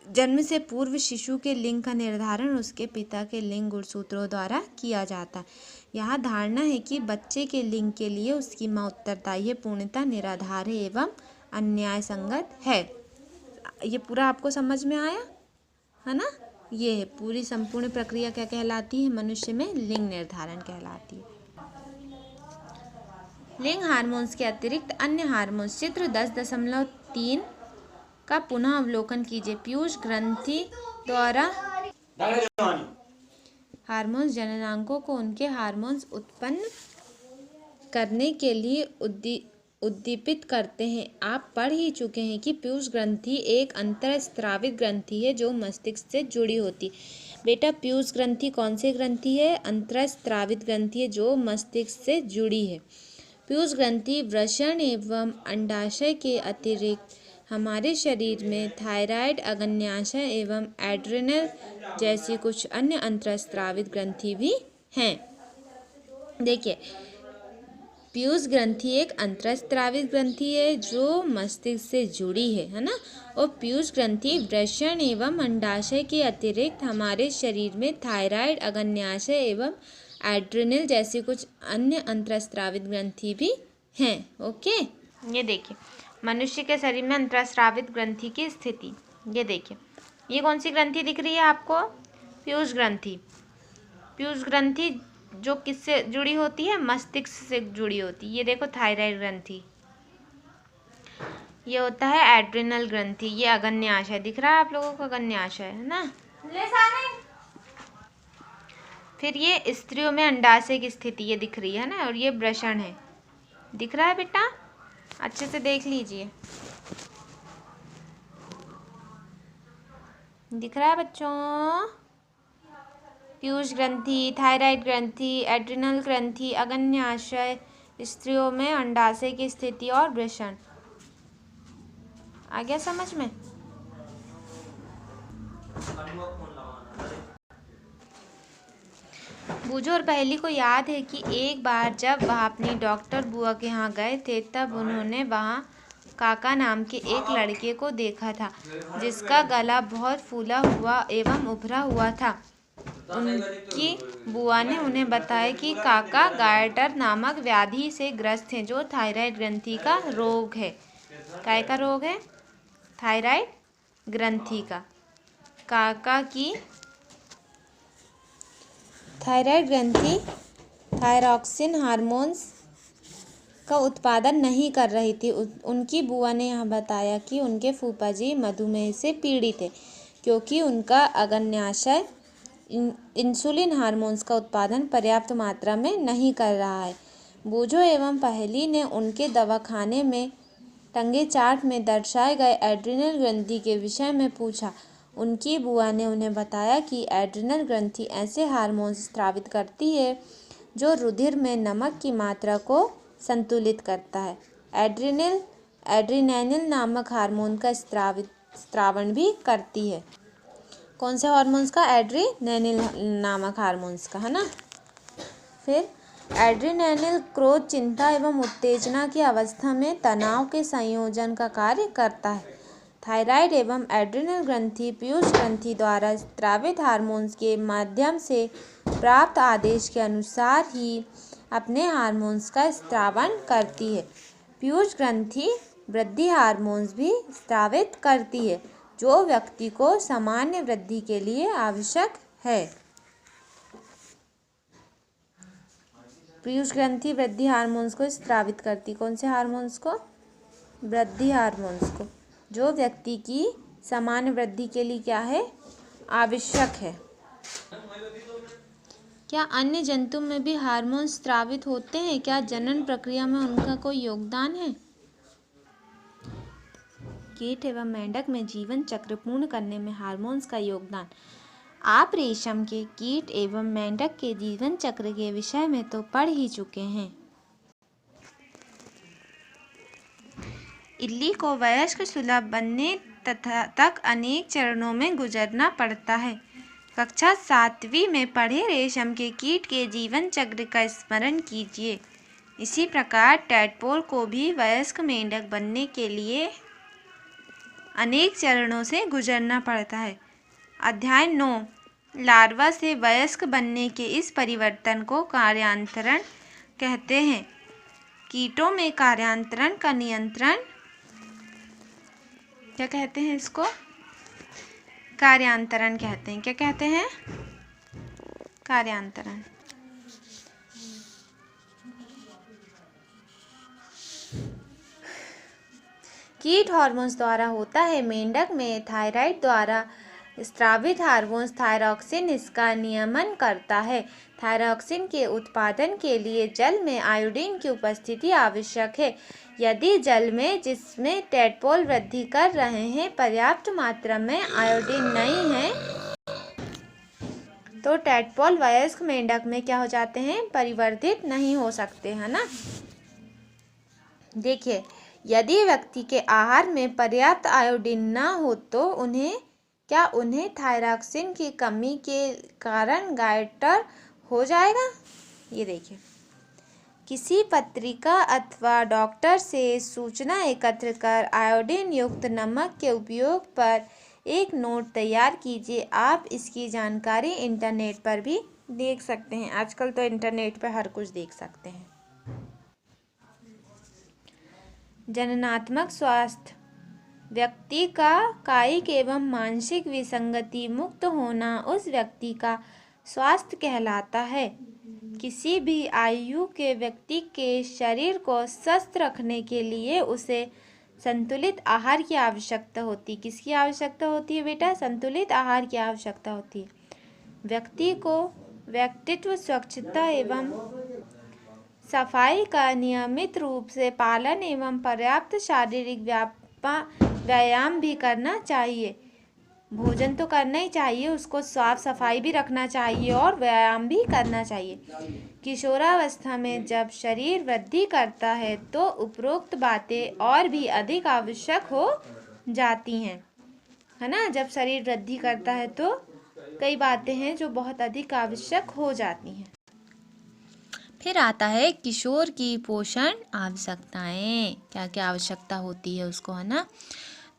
जन्म से पूर्व शिशु के लिंग का निर्धारण उसके पिता के लिंग गुणसूत्रों द्वारा किया जाता है। यह धारणा है कि बच्चे के लिंग के लिए उसकी माँ उत्तरदायी है, पूर्णतः निराधार है एवं अन्याय संगत है। ये पूरा आपको समझ में आया है ना। ये है पूरी संपूर्ण प्रक्रिया क्या कहलाती है, मनुष्य में लिंग निर्धारण कहलाती है। लिंग हार्मोन्स के अतिरिक्त अन्य हार्मोन्स, चित्र 10.3 का पुनः अवलोकन कीजिए। पीयूष ग्रंथि द्वारा हार्मोन्स जननांगों को उनके हार्मोन्स उत्पन्न करने के लिए उद्दीपित करते हैं। आप पढ़ ही चुके हैं कि पीयूष ग्रंथि एक अंतःस्रावित ग्रंथि है जो मस्तिष्क से जुड़ी होती है। बेटा पीयूष ग्रंथि कौन सी ग्रंथि है, अंतःस्रावित ग्रंथि है जो मस्तिष्क से जुड़ी है। पीयूष ग्रंथि वृषण एवं अंडाशय के अतिरिक्त हमारे शरीर में थायराइड, अग्न्याशय एवं एड्रिनल जैसी कुछ अन्य अंतःस्रावित ग्रंथि भी हैं। देखिए, पीयूष ग्रंथि एक अंतःस्रावित ग्रंथि है जो मस्तिष्क से जुड़ी है ना। और पीयूष ग्रंथि वृषण एवं अंडाशय के अतिरिक्त हमारे शरीर में थायराइड, अग्न्याशय एवं एड्रिनल जैसी कुछ अन्य अंतःस्रावित ग्रंथि भी हैं। ओके, ये देखिए मनुष्य के शरीर में अंतःस्रावित ग्रंथि की स्थिति। ये देखिए, ये कौन सी ग्रंथि दिख रही है आपको? पीयूष ग्रंथि। पीयूष ग्रंथि जो किससे जुड़ी होती है? मस्तिष्क से जुड़ी होती है। ये देखो थायराइड ग्रंथि, ये होता है एड्रिनल ग्रंथि, ये अग्न्याशय दिख रहा है आप लोगों को, अग्न्याशय है ना। फिर ये स्त्रियों में अंडाशय की स्थिति ये दिख रही है ना, और ये वृषण है, दिख रहा है बेटा? अच्छे से देख लीजिए, दिख रहा है बच्चों? पीयूष ग्रंथि, थायराइड ग्रंथि, एड्रिनल ग्रंथि, अग्न्याशय, स्त्रियों में अंडाशय की स्थिति और वृषण। आ गया समझ में? बूझो और पहेली को याद है कि एक बार जब वह अपनी डॉक्टर बुआ के यहाँ गए थे तब उन्होंने वहाँ काका नाम के एक लड़के को देखा था जिसका गला बहुत फूला हुआ एवं उभरा हुआ था। उनकी बुआ ने उन्हें बताया कि काका गायटर नामक व्याधि से ग्रस्त हैं जो थायराइड ग्रंथि का रोग है। काय का रोग है? थायराइड ग्रंथि का। काका की थायराइड ग्रंथि थायरॉक्सिन हार्मोन्स का उत्पादन नहीं कर रही थी। उनकी बुआ ने यह बताया कि उनके फूफा जी मधुमेह से पीड़ित थे क्योंकि उनका अग्न्याशय इंसुलिन हार्मोन्स का उत्पादन पर्याप्त मात्रा में नहीं कर रहा है। बूझो एवं पहेली ने उनके दवाखाने में टंगे चार्ट में दर्शाए गए एड्रिनल ग्रंथि के विषय में पूछा। उनकी बुआ ने उन्हें बताया कि एड्रिनल ग्रंथि ऐसे हार्मोन्स स्रावित करती है जो रुधिर में नमक की मात्रा को संतुलित करता है। एड्रेनालिन नामक हार्मोन का स्रावण भी करती है। कौन से हार्मोन्स का? एड्रेनालिन नामक हार्मोन्स का, है ना। फिर एड्रेनालिन क्रोध, चिंता एवं उत्तेजना की अवस्था में तनाव के संयोजन का कार्य करता है। थायराइड एवं एड्रिनल ग्रंथि पीयूष ग्रंथि द्वारा स्रावित हार्मोन्स के माध्यम से प्राप्त आदेश के अनुसार ही अपने हार्मोन्स का स्रावण करती है। पीयूष ग्रंथि वृद्धि हार्मोन्स भी स्रावित करती है जो व्यक्ति को सामान्य वृद्धि के लिए आवश्यक है। पीयूष ग्रंथि वृद्धि हार्मोन्स को स्रावित करती। कौन से हार्मोन्स को? वृद्धि हार्मोन्स को, जो व्यक्ति की सामान्य वृद्धि के लिए क्या है? आवश्यक है। क्या अन्य जंतु में भी हार्मोन स्रावित होते हैं? क्या जनन प्रक्रिया में उनका कोई योगदान है? कीट एवं मेंढक में जीवन चक्र पूर्ण करने में हार्मोन्स का योगदान। आप रेशम के कीट एवं मेंढक के जीवन चक्र के विषय में तो पढ़ ही चुके हैं। इल्ली को वयस्क सुलभ बनने तक अनेक चरणों में गुजरना पड़ता है। कक्षा 7वीं में पढ़े रेशम के कीट के जीवन चक्र का स्मरण कीजिए। इसी प्रकार टैडपोल को भी वयस्क मेंढक बनने के लिए अनेक चरणों से गुजरना पड़ता है। अध्याय 9 लार्वा से वयस्क बनने के इस परिवर्तन को कार्यांतरण कहते हैं। कीटों में कार्यांतरण का नियंत्रण क्या कहते हैं? इसको कार्यांतरण कहते हैं। क्या कहते हैं? कार्यांतरण। कीट हार्मोन्स द्वारा होता है। मेंढक में थायराइड द्वारा स्रावित हार्मोन्स थायरॉक्सिन इसका नियमन करता है। थायरॉक्सिन के उत्पादन के लिए जल में आयोडीन की उपस्थिति आवश्यक है। यदि जल में जिसमें टैडपोल वृद्धि कर रहे हैं पर्याप्त मात्रा में आयोडीन नहीं है तो टैडपोल वयस्क मेंढक में क्या हो जाते हैं? परिवर्तित नहीं हो सकते, है ना। देखिए, यदि व्यक्ति के आहार में पर्याप्त आयोडीन न हो तो उन्हें थायरॉक्सिन की कमी के कारण गायटर हो जाएगा। ये देखिए, किसी पत्रिका अथवा डॉक्टर से सूचना एकत्र कर आयोडीन युक्त नमक के उपयोग पर एक नोट तैयार कीजिए। आप इसकी जानकारी इंटरनेट पर भी देख सकते हैं। आजकल तो इंटरनेट पर हर कुछ देख सकते हैं। जननात्मक स्वास्थ्य, व्यक्ति का कायिक एवं मानसिक विसंगति मुक्त होना उस व्यक्ति का स्वास्थ्य कहलाता है। किसी भी आयु के व्यक्ति के शरीर को स्वस्थ रखने के लिए उसे संतुलित आहार की आवश्यकता होती है। किसकी आवश्यकता होती है बेटा? संतुलित आहार की आवश्यकता होती है। व्यक्ति को व्यक्तित्व, स्वच्छता एवं सफाई का नियमित रूप से पालन एवं पर्याप्त शारीरिक व्यायाम भी करना चाहिए। भोजन तो करना ही चाहिए, उसको साफ सफाई भी रखना चाहिए और व्यायाम भी करना चाहिए। किशोरावस्था में जब शरीर वृद्धि करता है तो उपरोक्त बातें और भी अधिक आवश्यक हो जाती हैं, है ना। जब शरीर वृद्धि करता है तो कई बातें हैं जो बहुत अधिक आवश्यक हो जाती हैं। फिर आता है किशोर की पोषण आवश्यकताएं। क्या क्या आवश्यकता होती है उसको, है ना।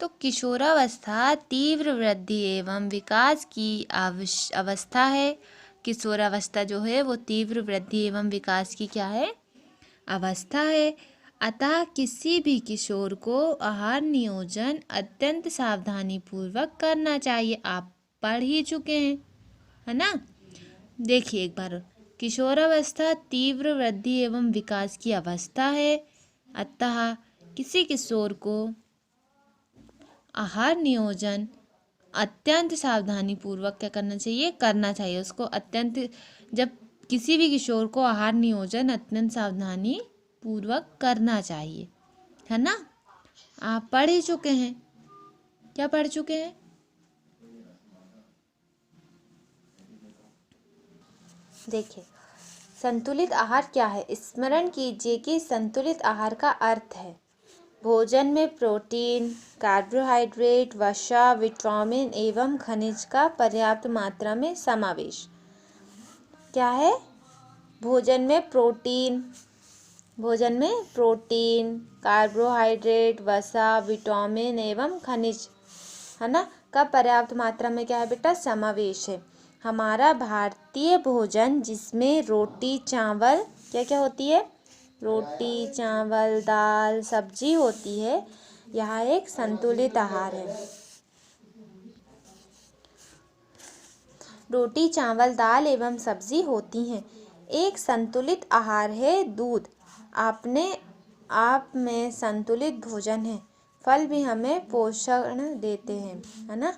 तो किशोरावस्था तीव्र वृद्धि एवं विकास की अवस्था है। किशोरावस्था जो है वो तीव्र वृद्धि एवं विकास की क्या है? अवस्था है। अतः किसी भी किशोर को आहार नियोजन अत्यंत सावधानी पूर्वक करना चाहिए। आप पढ़ ही चुके हैं, है ना। देखिए एक बार, किशोरावस्था तीव्र वृद्धि एवं विकास की अवस्था है। अतः किसी किशोर को आहार नियोजन अत्यंत सावधानी पूर्वक क्या करना चाहिए? उसको अत्यंत, जब किसी भी किशोर को आहार नियोजन अत्यंत सावधानी पूर्वक करना चाहिए, है ना। आप पढ़ ही चुके हैं। क्या पढ़ चुके हैं? देखिए, संतुलित आहार क्या है? स्मरण कीजिए कि संतुलित आहार का अर्थ है भोजन में प्रोटीन, कार्बोहाइड्रेट, वसा, विटामिन एवं खनिज का पर्याप्त मात्रा में समावेश। क्या है? भोजन में प्रोटीन, कार्बोहाइड्रेट, वसा, विटामिन एवं खनिज, है ना, का पर्याप्त मात्रा में क्या है बेटा? समावेश है। हमारा भारतीय भोजन जिसमें रोटी चावल, क्या क्या होती है? रोटी चावल दाल सब्जी होती है, यह एक संतुलित आहार है। रोटी चावल दाल एवं सब्जी होती हैं। एक संतुलित आहार है दूध, अपने आप में संतुलित भोजन है। फल भी हमें पोषण देते हैं, है ना।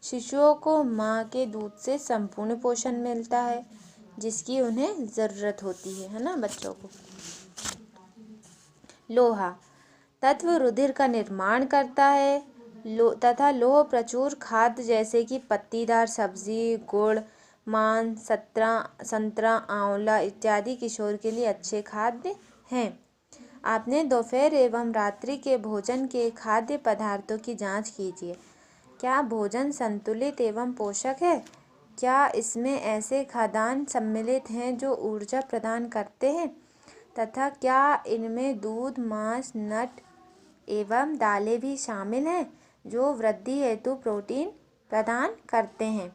शिशुओं को माँ के दूध से संपूर्ण पोषण मिलता है जिसकी उन्हें ज़रूरत होती है ना बच्चों को। लोहा तत्व रुधिर का निर्माण करता है तथा लोह प्रचुर खाद्य जैसे कि पत्तीदार सब्जी, गुड़, मांस, संतरा, आंवला इत्यादि किशोर के लिए अच्छे खाद्य हैं। आपने दोपहर एवं रात्रि के भोजन के खाद्य पदार्थों की जांच कीजिए। क्या भोजन संतुलित एवं पोषक है? क्या इसमें ऐसे खाद्यान्न सम्मिलित हैं जो ऊर्जा प्रदान करते हैं तथा क्या इनमें दूध, मांस, नट एवं दालें भी शामिल हैं जो वृद्धि हेतु प्रोटीन प्रदान करते हैं?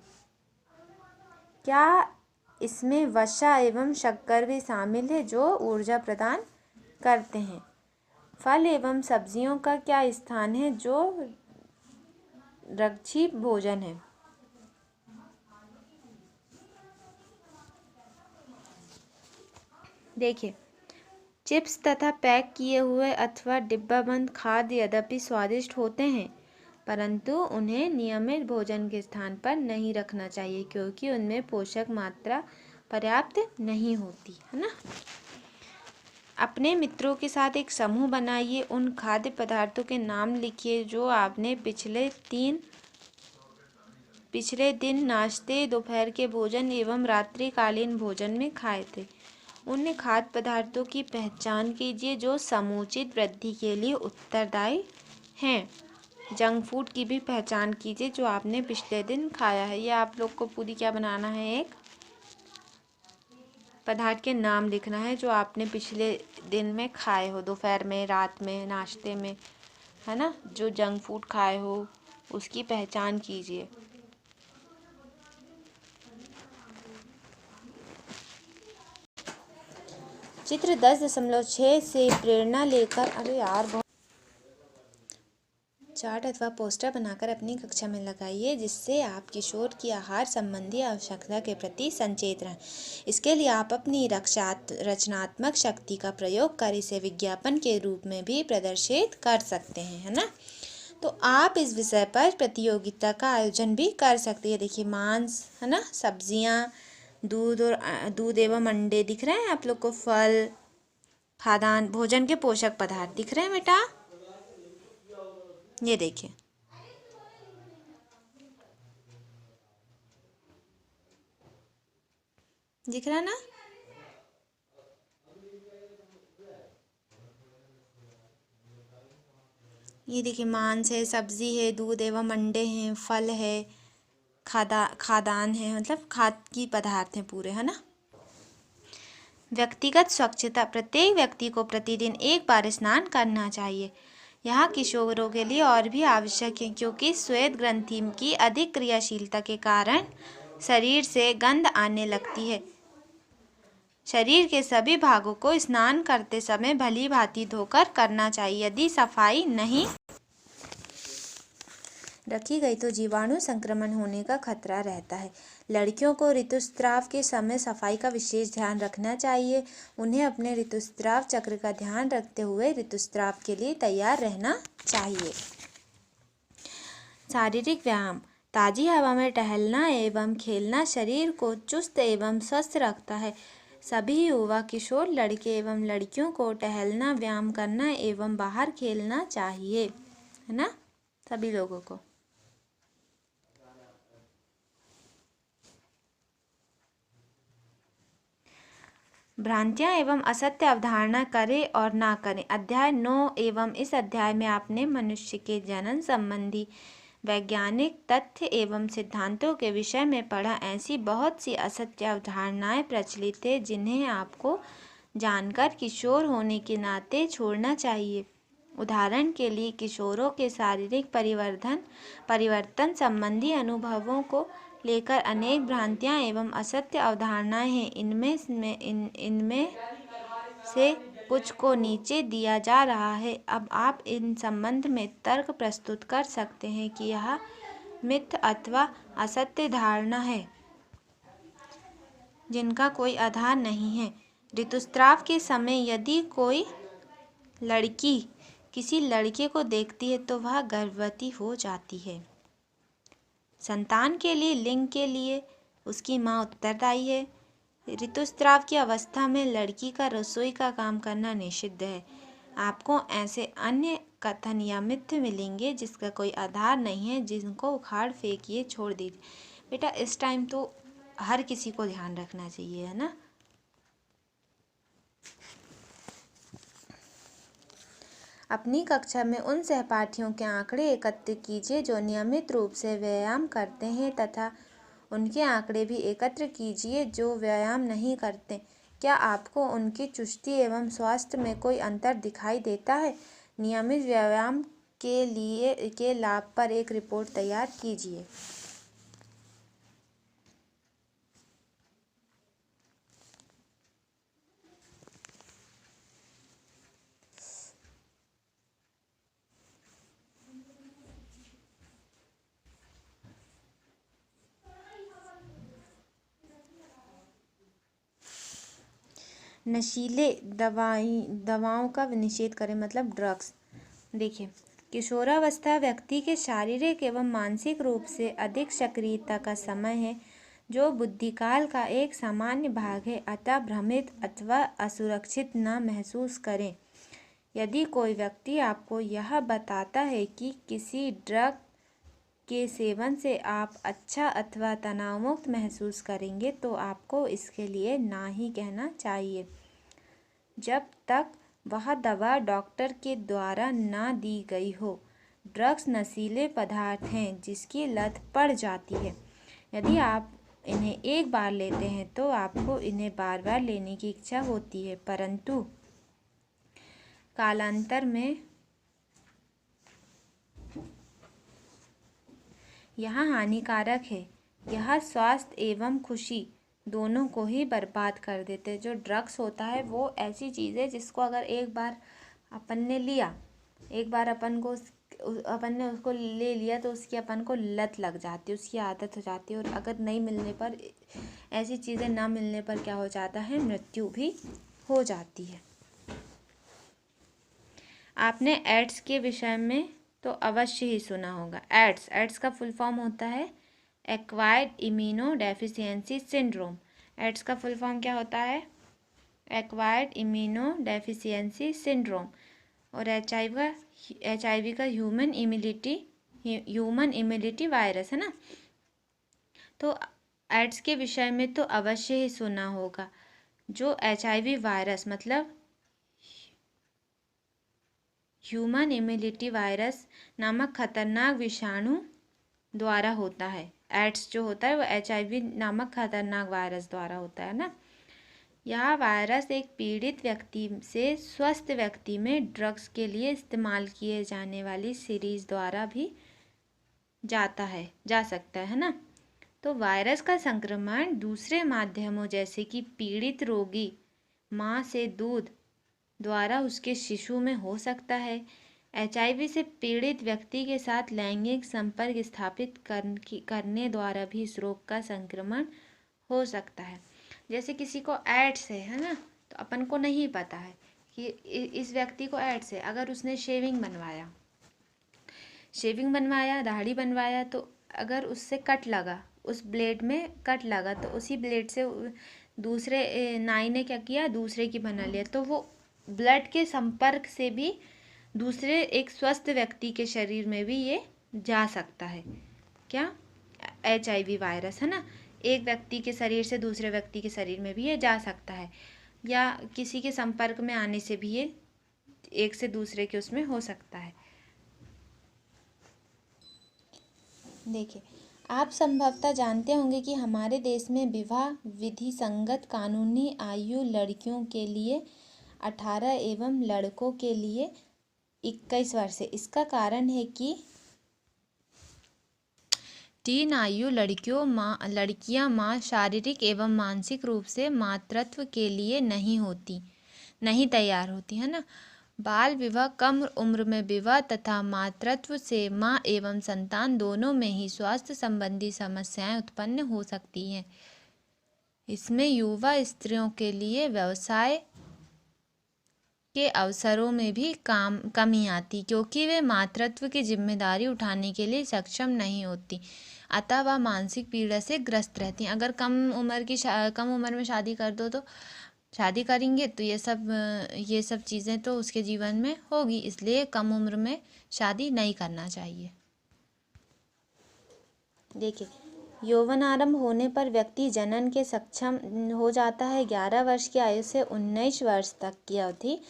क्या इसमें वसा एवं शक्कर भी शामिल है जो ऊर्जा प्रदान करते हैं? फल एवं सब्जियों का क्या स्थान है जो रक्षित भोजन है? देखिए, चिप्स तथा पैक किए हुए अथवा डिब्बाबंद खाद्य यद्यपि स्वादिष्ट होते हैं परंतु उन्हें नियमित भोजन के स्थान पर नहीं रखना चाहिए क्योंकि उनमें पोषक मात्रा पर्याप्त नहीं होती, है ना। अपने मित्रों के साथ एक समूह बनाइए। उन खाद्य पदार्थों के नाम लिखिए जो आपने पिछले दिन नाश्ते, दोपहर के भोजन एवं रात्रिकालीन भोजन में खाए थे। उन खाद्य पदार्थों की पहचान कीजिए जो समुचित वृद्धि के लिए उत्तरदायी हैं। जंक फूड की भी पहचान कीजिए जो आपने पिछले दिन खाया है। ये आप लोग को पूरी क्या बनाना है, एक पदार्थ के नाम लिखना है जो आपने पिछले दिन में खाए हो, दोपहर में, रात में, नाश्ते में, है ना। जो जंक फूड खाए हो उसकी पहचान कीजिए। चित्र 10.6 से प्रेरणा लेकर चार्ट अथवा पोस्टर बनाकर अपनी कक्षा में लगाइए जिससे आप किशोर की आहार संबंधी आवश्यकता के प्रति संचेत रहें। इसके लिए आप अपनी रचनात्मक शक्ति का प्रयोग कर इसे विज्ञापन के रूप में भी प्रदर्शित कर सकते हैं, है ना। तो आप इस विषय पर प्रतियोगिता का आयोजन भी कर सकते हैं। देखिए मांस, है ना, सब्जियां, दूध एवं अंडे दिख रहे हैं आप लोग को, फल, खाद्यान्न, भोजन के पोषक पदार्थ दिख रहे हैं बेटा। ये देखिए, दिख रहा ना। ये देखिए मांस है, सब्जी है, दूध एवं अंडे हैं, फल है, खाद्यान्न है, मतलब खाद्य की पदार्थ हैं पूरे, है ना। व्यक्तिगत स्वच्छता, प्रत्येक व्यक्ति को प्रतिदिन एक बार स्नान करना चाहिए। यहाँ किशोरों के लिए और भी आवश्यक है क्योंकि श्वेत ग्रंथि की अधिक क्रियाशीलता के कारण शरीर से गंध आने लगती है। शरीर के सभी भागों को स्नान करते समय भली भांति धोकर करना चाहिए। यदि सफाई नहीं रखी गई तो जीवाणु संक्रमण होने का खतरा रहता है। लड़कियों को ऋतुस्राव के समय सफाई का विशेष ध्यान रखना चाहिए। उन्हें अपने ऋतुस्राव चक्र का ध्यान रखते हुए ऋतुस्राव के लिए तैयार रहना चाहिए। शारीरिक व्यायाम, ताज़ी हवा में टहलना एवं खेलना शरीर को चुस्त एवं स्वस्थ रखता है। सभी युवा किशोर लड़के एवं लड़कियों को टहलना, व्यायाम करना एवं बाहर खेलना चाहिए, है ना, सभी लोगों को। भ्रांतियाँ एवं असत्य अवधारणा करें और ना करें। अध्याय 9 एवं इस अध्याय में आपने मनुष्य के जनन संबंधी वैज्ञानिक तथ्य एवं सिद्धांतों के विषय में पढ़ा। ऐसी बहुत सी असत्य अवधारणाएं प्रचलित है जिन्हें आपको जानकर किशोर होने के नाते छोड़ना चाहिए। उदाहरण के लिए किशोरों के शारीरिक परिवर्तन संबंधी अनुभवों को लेकर अनेक भ्रांतियाँ एवं असत्य अवधारणाएं हैं। इनमें से कुछ को नीचे दिया जा रहा है। अब आप इन संबंध में तर्क प्रस्तुत कर सकते हैं कि यह मिथ अथवा असत्य धारणा है जिनका कोई आधार नहीं है। ऋतुस्राव के समय यदि कोई लड़की किसी लड़के को देखती है तो वह गर्भवती हो जाती है। संतान के लिए लिंग के लिए उसकी माँ उत्तरदायी है। ऋतुस्राव की अवस्था में लड़की का रसोई का काम करना निषिद्ध है। आपको ऐसे अन्य कथन या मिथ्य मिलेंगे जिसका कोई आधार नहीं है, जिनको उखाड़ फेंकिए, छोड़ दीजिए। बेटा इस टाइम तो हर किसी को ध्यान रखना चाहिए, है ना। अपनी कक्षा में उन सहपाठियों के आंकड़े एकत्र कीजिए जो नियमित रूप से व्यायाम करते हैं तथा उनके आंकड़े भी एकत्र कीजिए जो व्यायाम नहीं करते। क्या आपको उनकी चुस्ती एवं स्वास्थ्य में कोई अंतर दिखाई देता है? नियमित व्यायाम के लाभ पर एक रिपोर्ट तैयार कीजिए। नशीले दवाओं का निषेध करें, मतलब ड्रग्स। देखिए किशोरावस्था व्यक्ति के शारीरिक एवं मानसिक रूप से अधिक सक्रियता का समय है जो बुद्धिकाल का एक सामान्य भाग है। अतः भ्रमित अथवा असुरक्षित न महसूस करें। यदि कोई व्यक्ति आपको यह बताता है कि किसी ड्रग के सेवन से आप अच्छा अथवा तनाव मुक्त महसूस करेंगे तो आपको इसके लिए ना ही कहना चाहिए जब तक वह दवा डॉक्टर के द्वारा ना दी गई हो। ड्रग्स नशीले पदार्थ हैं जिसकी लत पड़ जाती है। यदि आप इन्हें एक बार लेते हैं तो आपको इन्हें बार बार लेने की इच्छा होती है, परंतु कालांतर में यह हानिकारक है। यह स्वास्थ्य एवं खुशी दोनों को ही बर्बाद कर देते हैं। जो ड्रग्स होता है वो ऐसी चीज़ है जिसको अगर एक बार अपन ने लिया, एक बार अपन ने उसको ले लिया तो उसकी अपन को लत लग जाती है, उसकी आदत हो जाती है। और अगर नहीं मिलने पर, ऐसी चीज़ें ना मिलने पर क्या हो जाता है, मृत्यु भी हो जाती है। आपने एड्स के विषय में तो अवश्य ही सुना होगा। एड्स का फुल फॉर्म होता है acquired immuno deficiency syndrome. AIDS का फुल फॉर्म क्या होता है? Acquired immuno deficiency syndrome. और HIV का ह्यूमन इम्यूनिटी वायरस है ना। तो एड्स के विषय में तो अवश्य ही सुना होगा। जो HIV वायरस मतलब ह्यूमन इम्यूनिटी वायरस नामक खतरनाक विषाणु द्वारा होता है। एड्स जो होता है वो HIV नामक खतरनाक वायरस द्वारा होता है ना। यह वायरस एक पीड़ित व्यक्ति से स्वस्थ व्यक्ति में ड्रग्स के लिए इस्तेमाल किए जाने वाली सीरीज द्वारा भी जा सकता है ना। तो वायरस का संक्रमण दूसरे माध्यमों जैसे कि पीड़ित रोगी माँ से दूध द्वारा उसके शिशु में हो सकता है। HIV से पीड़ित व्यक्ति के साथ लैंगिक संपर्क स्थापित करने द्वारा भी इस रोग का संक्रमण हो सकता है। जैसे किसी को एड्स है ना, तो अपन को नहीं पता है कि इस व्यक्ति को एड्स है। अगर उसने शेविंग बनवाया, दाढ़ी बनवाया, तो अगर उससे कट लगा, उस ब्लेड में कट लगा, तो उसी ब्लेड से दूसरे नाई ने क्या किया, दूसरे की बना लिया। तो वो ब्लड के संपर्क से भी दूसरे एक स्वस्थ व्यक्ति के शरीर में भी ये जा सकता है। क्या? HIV वायरस है ना। एक व्यक्ति के शरीर से दूसरे व्यक्ति के शरीर में भी ये जा सकता है, या किसी के संपर्क में आने से भी ये एक से दूसरे के उसमें हो सकता है। देखिए, आप संभवतः जानते होंगे कि हमारे देश में विवाह विधि संगत कानूनी आयु लड़कियों के लिए 18 एवं लड़कों के लिए 21 वर्ष है। इसका कारण है कि टीन आयु लड़कियां माँ शारीरिक एवं मानसिक रूप से मातृत्व के लिए नहीं तैयार होती है ना। बाल विवाह, कम उम्र में विवाह तथा मातृत्व से माँ एवं संतान दोनों में ही स्वास्थ्य संबंधी समस्याएं उत्पन्न हो सकती हैं। इसमें युवा स्त्रियों के लिए व्यवसाय के अवसरों में भी कमी आती, क्योंकि वे मातृत्व की जिम्मेदारी उठाने के लिए सक्षम नहीं होती, अतः वह मानसिक पीड़ा से ग्रस्त रहती हैं। अगर कम उम्र में शादी कर दो तो शादी करेंगे तो ये सब चीज़ें तो उसके जीवन में होगी, इसलिए कम उम्र में शादी नहीं करना चाहिए। देखिए, यौवनारंभ होने पर व्यक्ति जनन के सक्षम हो जाता है। 11 वर्ष की आयु से 19 वर्ष तक की अवधि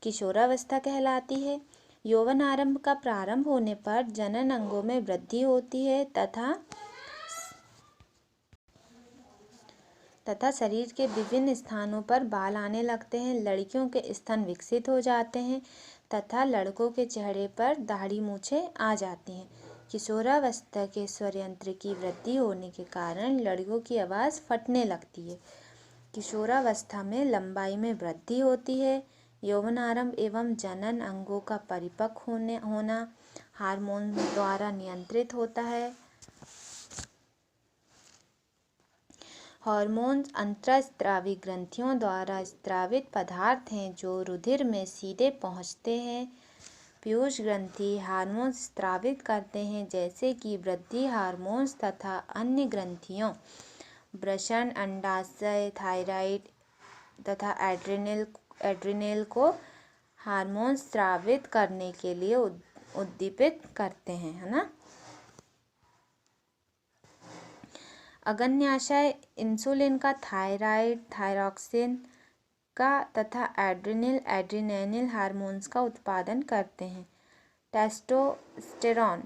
किशोरावस्था कहलाती है। यौवनारंभ का प्रारंभ होने पर जनन अंगों में वृद्धि होती है तथा शरीर के विभिन्न स्थानों पर बाल आने लगते हैं। लड़कियों के स्तन विकसित हो जाते हैं तथा लड़कों के चेहरे पर दाढ़ी मूछें आ जाती हैं। किशोरावस्था के स्वरयंत्र की वृद्धि होने के कारण लड़कियों की आवाज़ फटने लगती है। किशोरावस्था में लंबाई में वृद्धि होती है। यौवनारंभ एवं जनन अंगों का परिपक्व होना हार्मोन द्वारा नियंत्रित होता है। हार्मोन्स अंतःस्रावी ग्रंथियों द्वारा स्रावित पदार्थ हैं जो रुधिर में सीधे पहुंचते हैं। पीयूष ग्रंथि हार्मोन्स स्रावित करते हैं जैसे कि वृद्धि हार्मोन्स तथा अन्य ग्रंथियों वृषण, अंडाशय, थायराइड तथा एड्रिनल को हार्मोन्स स्रावित करने के लिए उद्दीपित करते हैं, है ना। अग्न्याशय इंसुलिन का, थायराइड थायरॉक्सिन का तथा एड्रिनल एड्रेनालिन हार्मोन्स का उत्पादन करते हैं। टेस्टोस्टेरॉन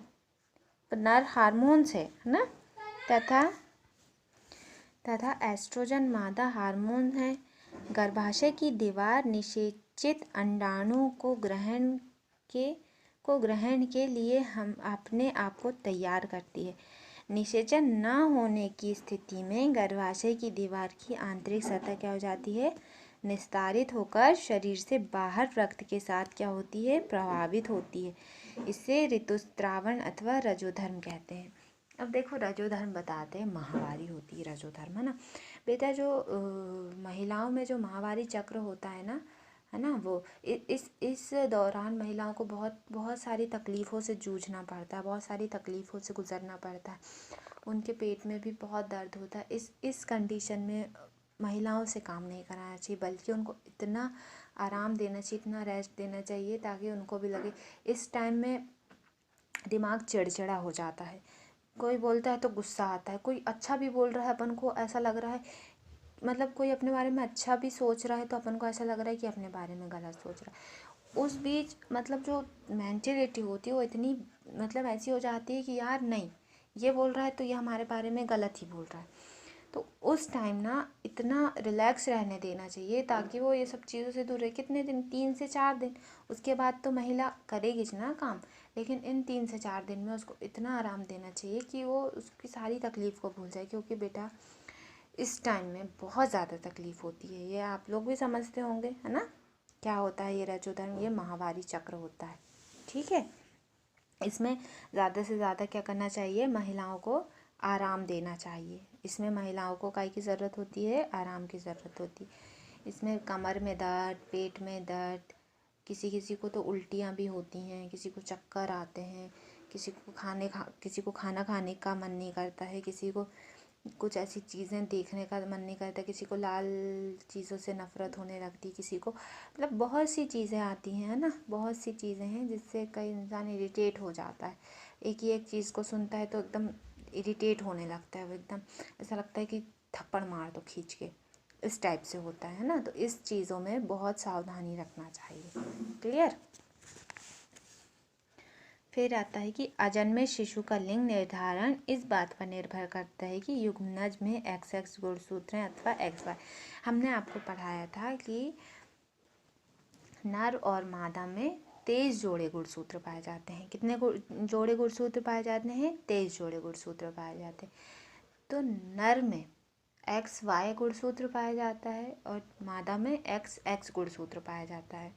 नर हार्मोन्स है ना, तथा एस्ट्रोजन मादा हार्मोन है। गर्भाशय की दीवार निषेचित अंडाणु को ग्रहण के लिए हम अपने आप को तैयार करती है। निषेचन न होने की स्थिति में गर्भाशय की दीवार की आंतरिक सतह क्या हो जाती है, निस्तारित होकर शरीर से बाहर रक्त के साथ क्या होती है, प्रभावित होती है। इसे ऋतुस्रावण अथवा रजोधर्म कहते हैं। अब देखो रजोधर्म बताते हैं, माहवारी होती है रजोधर्म, है ना बेटा। जो महिलाओं में जो माहवारी चक्र होता है ना, वो इस दौरान महिलाओं को बहुत सारी तकलीफ़ों से जूझना पड़ता है, बहुत सारी तकलीफ़ों से गुजरना पड़ता है। उनके पेट में भी बहुत दर्द होता है। इस कंडीशन में महिलाओं से काम नहीं कराना चाहिए, बल्कि उनको इतना आराम देना चाहिए, इतना रेस्ट देना चाहिए ताकि उनको भी लगे। इस टाइम में दिमाग चिड़चिड़ा हो जाता है, कोई बोलता है तो गुस्सा आता है, कोई अच्छा भी बोल रहा है अपन को ऐसा लग रहा है, मतलब कोई अपने बारे में अच्छा भी सोच रहा है तो अपन को ऐसा लग रहा है कि अपने बारे में गलत सोच रहा है। उस बीच मतलब जो मेंटेलिटी होती है वो इतनी मतलब ऐसी हो जाती है कि यार नहीं, ये बोल रहा है तो ये हमारे बारे में गलत ही बोल रहा है। तो उस टाइम ना इतना रिलैक्स रहने देना चाहिए ताकि वो ये सब चीज़ों से दूर रहे। कितने दिन, 3 से 4 दिन। उसके बाद तो महिला करेगी ना काम, लेकिन इन 3 से 4 दिन में उसको इतना आराम देना चाहिए कि वो उसकी सारी तकलीफ़ को भूल जाए। क्योंकि बेटा इस टाइम में बहुत ज़्यादा तकलीफ़ होती है, ये आप लोग भी समझते होंगे, है ना। क्या होता है ये रजोधर्म, ये माहवारी चक्र होता है, ठीक है। इसमें ज़्यादा से ज़्यादा क्या करना चाहिए, महिलाओं को आराम देना चाहिए। इसमें महिलाओं को काय की ज़रूरत होती है, आराम की ज़रूरत होती है। इसमें कमर में दर्द, पेट में दर्द, किसी को तो उल्टियाँ भी होती हैं, किसी को चक्कर आते हैं, किसी को खाना खाने का मन नहीं करता है, किसी को कुछ ऐसी चीज़ें देखने का मन नहीं करता, किसी को लाल चीज़ों से नफ़रत होने लगती, किसी को मतलब बहुत सी चीज़ें आती हैं, है ना। बहुत सी चीज़ें हैं जिससे कई इंसान इरिटेट हो जाता है। एक ही एक चीज़ को सुनता है तो एकदम इरिटेट होने लगता है, वो एकदम ऐसा लगता है कि थप्पड़ मार दो खींच के, इस टाइप से होता है ना। तो इस चीज़ों में बहुत सावधानी रखना चाहिए। क्लियर। फिर आता है कि अजन्मे शिशु का लिंग निर्धारण इस बात पर निर्भर करता है कि युग्मनज में XX गुणसूत्र हैं अथवा XY। हमने आपको पढ़ाया था कि नर और मादा में 23 जोड़े गुणसूत्र पाए जाते हैं। कितने जोड़े गुणसूत्र पाए जाते हैं, 23 जोड़े गुणसूत्र पाए जाते हैं। तो नर में XY गुणसूत्र पाया जाता है और मादा में XX गुणसूत्र पाया जाता है।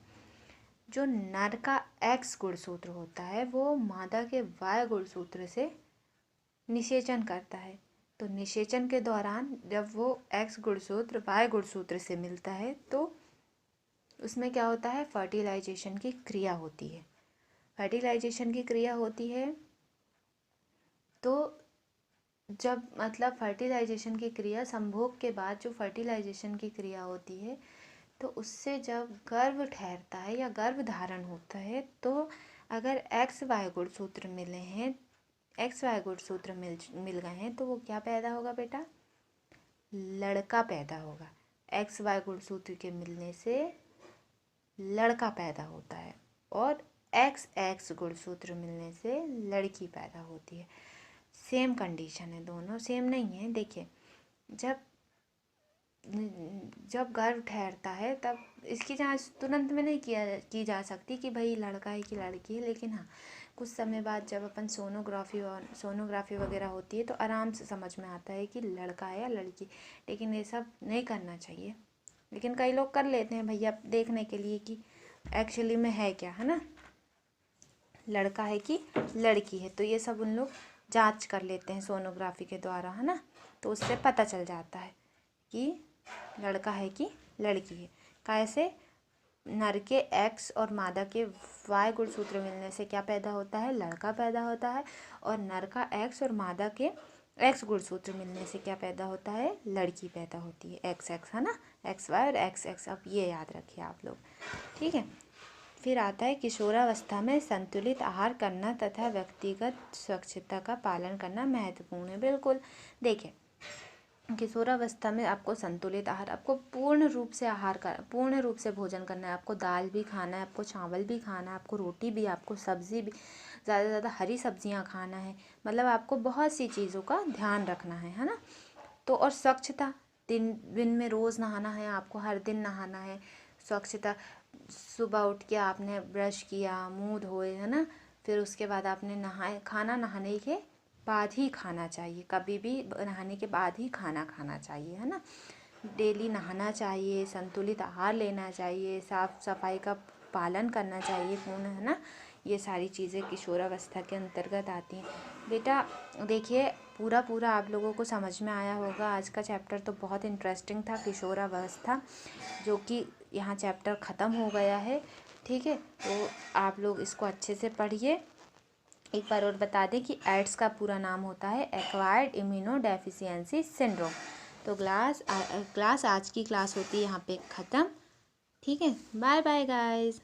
जो नर का X गुणसूत्र होता है वो मादा के Y गुणसूत्र से निषेचन करता है। तो निषेचन के दौरान जब वो X गुणसूत्र Y गुणसूत्र से मिलता है तो उसमें क्या होता है, फर्टिलाइजेशन की क्रिया होती है। फर्टिलाइजेशन की क्रिया होती है तो जब मतलब फर्टिलाइजेशन की क्रिया, संभोग के बाद जो फर्टिलाइजेशन की क्रिया होती है तो उससे जब गर्भ ठहरता है या गर्भ धारण होता है तो अगर XY गुणसूत्र मिले हैं, XY गुणसूत्र मिल गए हैं तो वो क्या पैदा होगा बेटा, लड़का पैदा होगा। XY गुणसूत्र के मिलने से लड़का पैदा होता है और XX गुणसूत्र मिलने से लड़की पैदा होती है। सेम कंडीशन है, दोनों सेम नहीं है। देखिए जब गर्भ ठहरता है तब इसकी जांच तुरंत में नहीं की जा सकती कि भाई लड़का है कि लड़की है, लेकिन हाँ कुछ समय बाद जब अपन सोनोग्राफी वगैरह होती है तो आराम से समझ में आता है कि लड़का है या लड़की। लेकिन ये सब नहीं करना चाहिए, लेकिन कई लोग कर लेते हैं भैया देखने के लिए कि एक्चुअली में है क्या, है ना, लड़का है कि लड़की है। तो ये सब उन लोग जांच कर लेते हैं सोनोग्राफी के द्वारा, है ना। तो उससे पता चल जाता है कि लड़का है कि लड़की है। कैसे, नर के X और मादा के Y गुणसूत्र मिलने से क्या पैदा होता है, लड़का पैदा होता है। और नर का X और मादा के X गुणसूत्र मिलने से क्या पैदा होता है, लड़की पैदा होती है, XX, है ना, XY और XX। अब ये याद रखिए आप लोग, ठीक है। फिर आता है किशोरावस्था में संतुलित आहार करना तथा व्यक्तिगत स्वच्छता का पालन करना महत्वपूर्ण है। बिल्कुल, देखिए किशोरावस्था में आपको संतुलित आहार, आपको पूर्ण रूप से भोजन करना है। आपको दाल भी खाना है, आपको चावल भी खाना है, आपको रोटी भी, आपको सब्ज़ी भी, ज़्यादा से ज़्यादा हरी सब्जियां खाना है। मतलब आपको बहुत सी चीज़ों का ध्यान रखना है ना। तो और स्वच्छता, दिन में रोज़ नहाना है, आपको हर दिन नहाना है। स्वच्छता, सुबह उठ के आपने ब्रश किया, मुंह धोए, है ना, फिर उसके बाद आपने नहाए। खाना नहाने के बाद ही खाना चाहिए, कभी भी नहाने के बाद ही खाना खाना चाहिए, है ना। डेली नहाना चाहिए, संतुलित आहार लेना चाहिए, साफ सफाई का पालन करना चाहिए पूर्ण, है ना। ये सारी चीज़ें किशोरावस्था के अंतर्गत आती हैं। बेटा देखिए, पूरा आप लोगों को समझ में आया होगा। आज का चैप्टर तो बहुत इंटरेस्टिंग था, किशोरावस्था, जो कि यहाँ चैप्टर ख़त्म हो गया है। ठीक है, तो आप लोग इसको अच्छे से पढ़िए। एक बार और बता दें कि एड्स का पूरा नाम होता है एक्वायर्ड इम्यूनो डेफिशिएंसी सिंड्रोम। तो क्लास आज की क्लास होती है यहाँ पे ख़त्म। ठीक है, बाय बाय गाइस।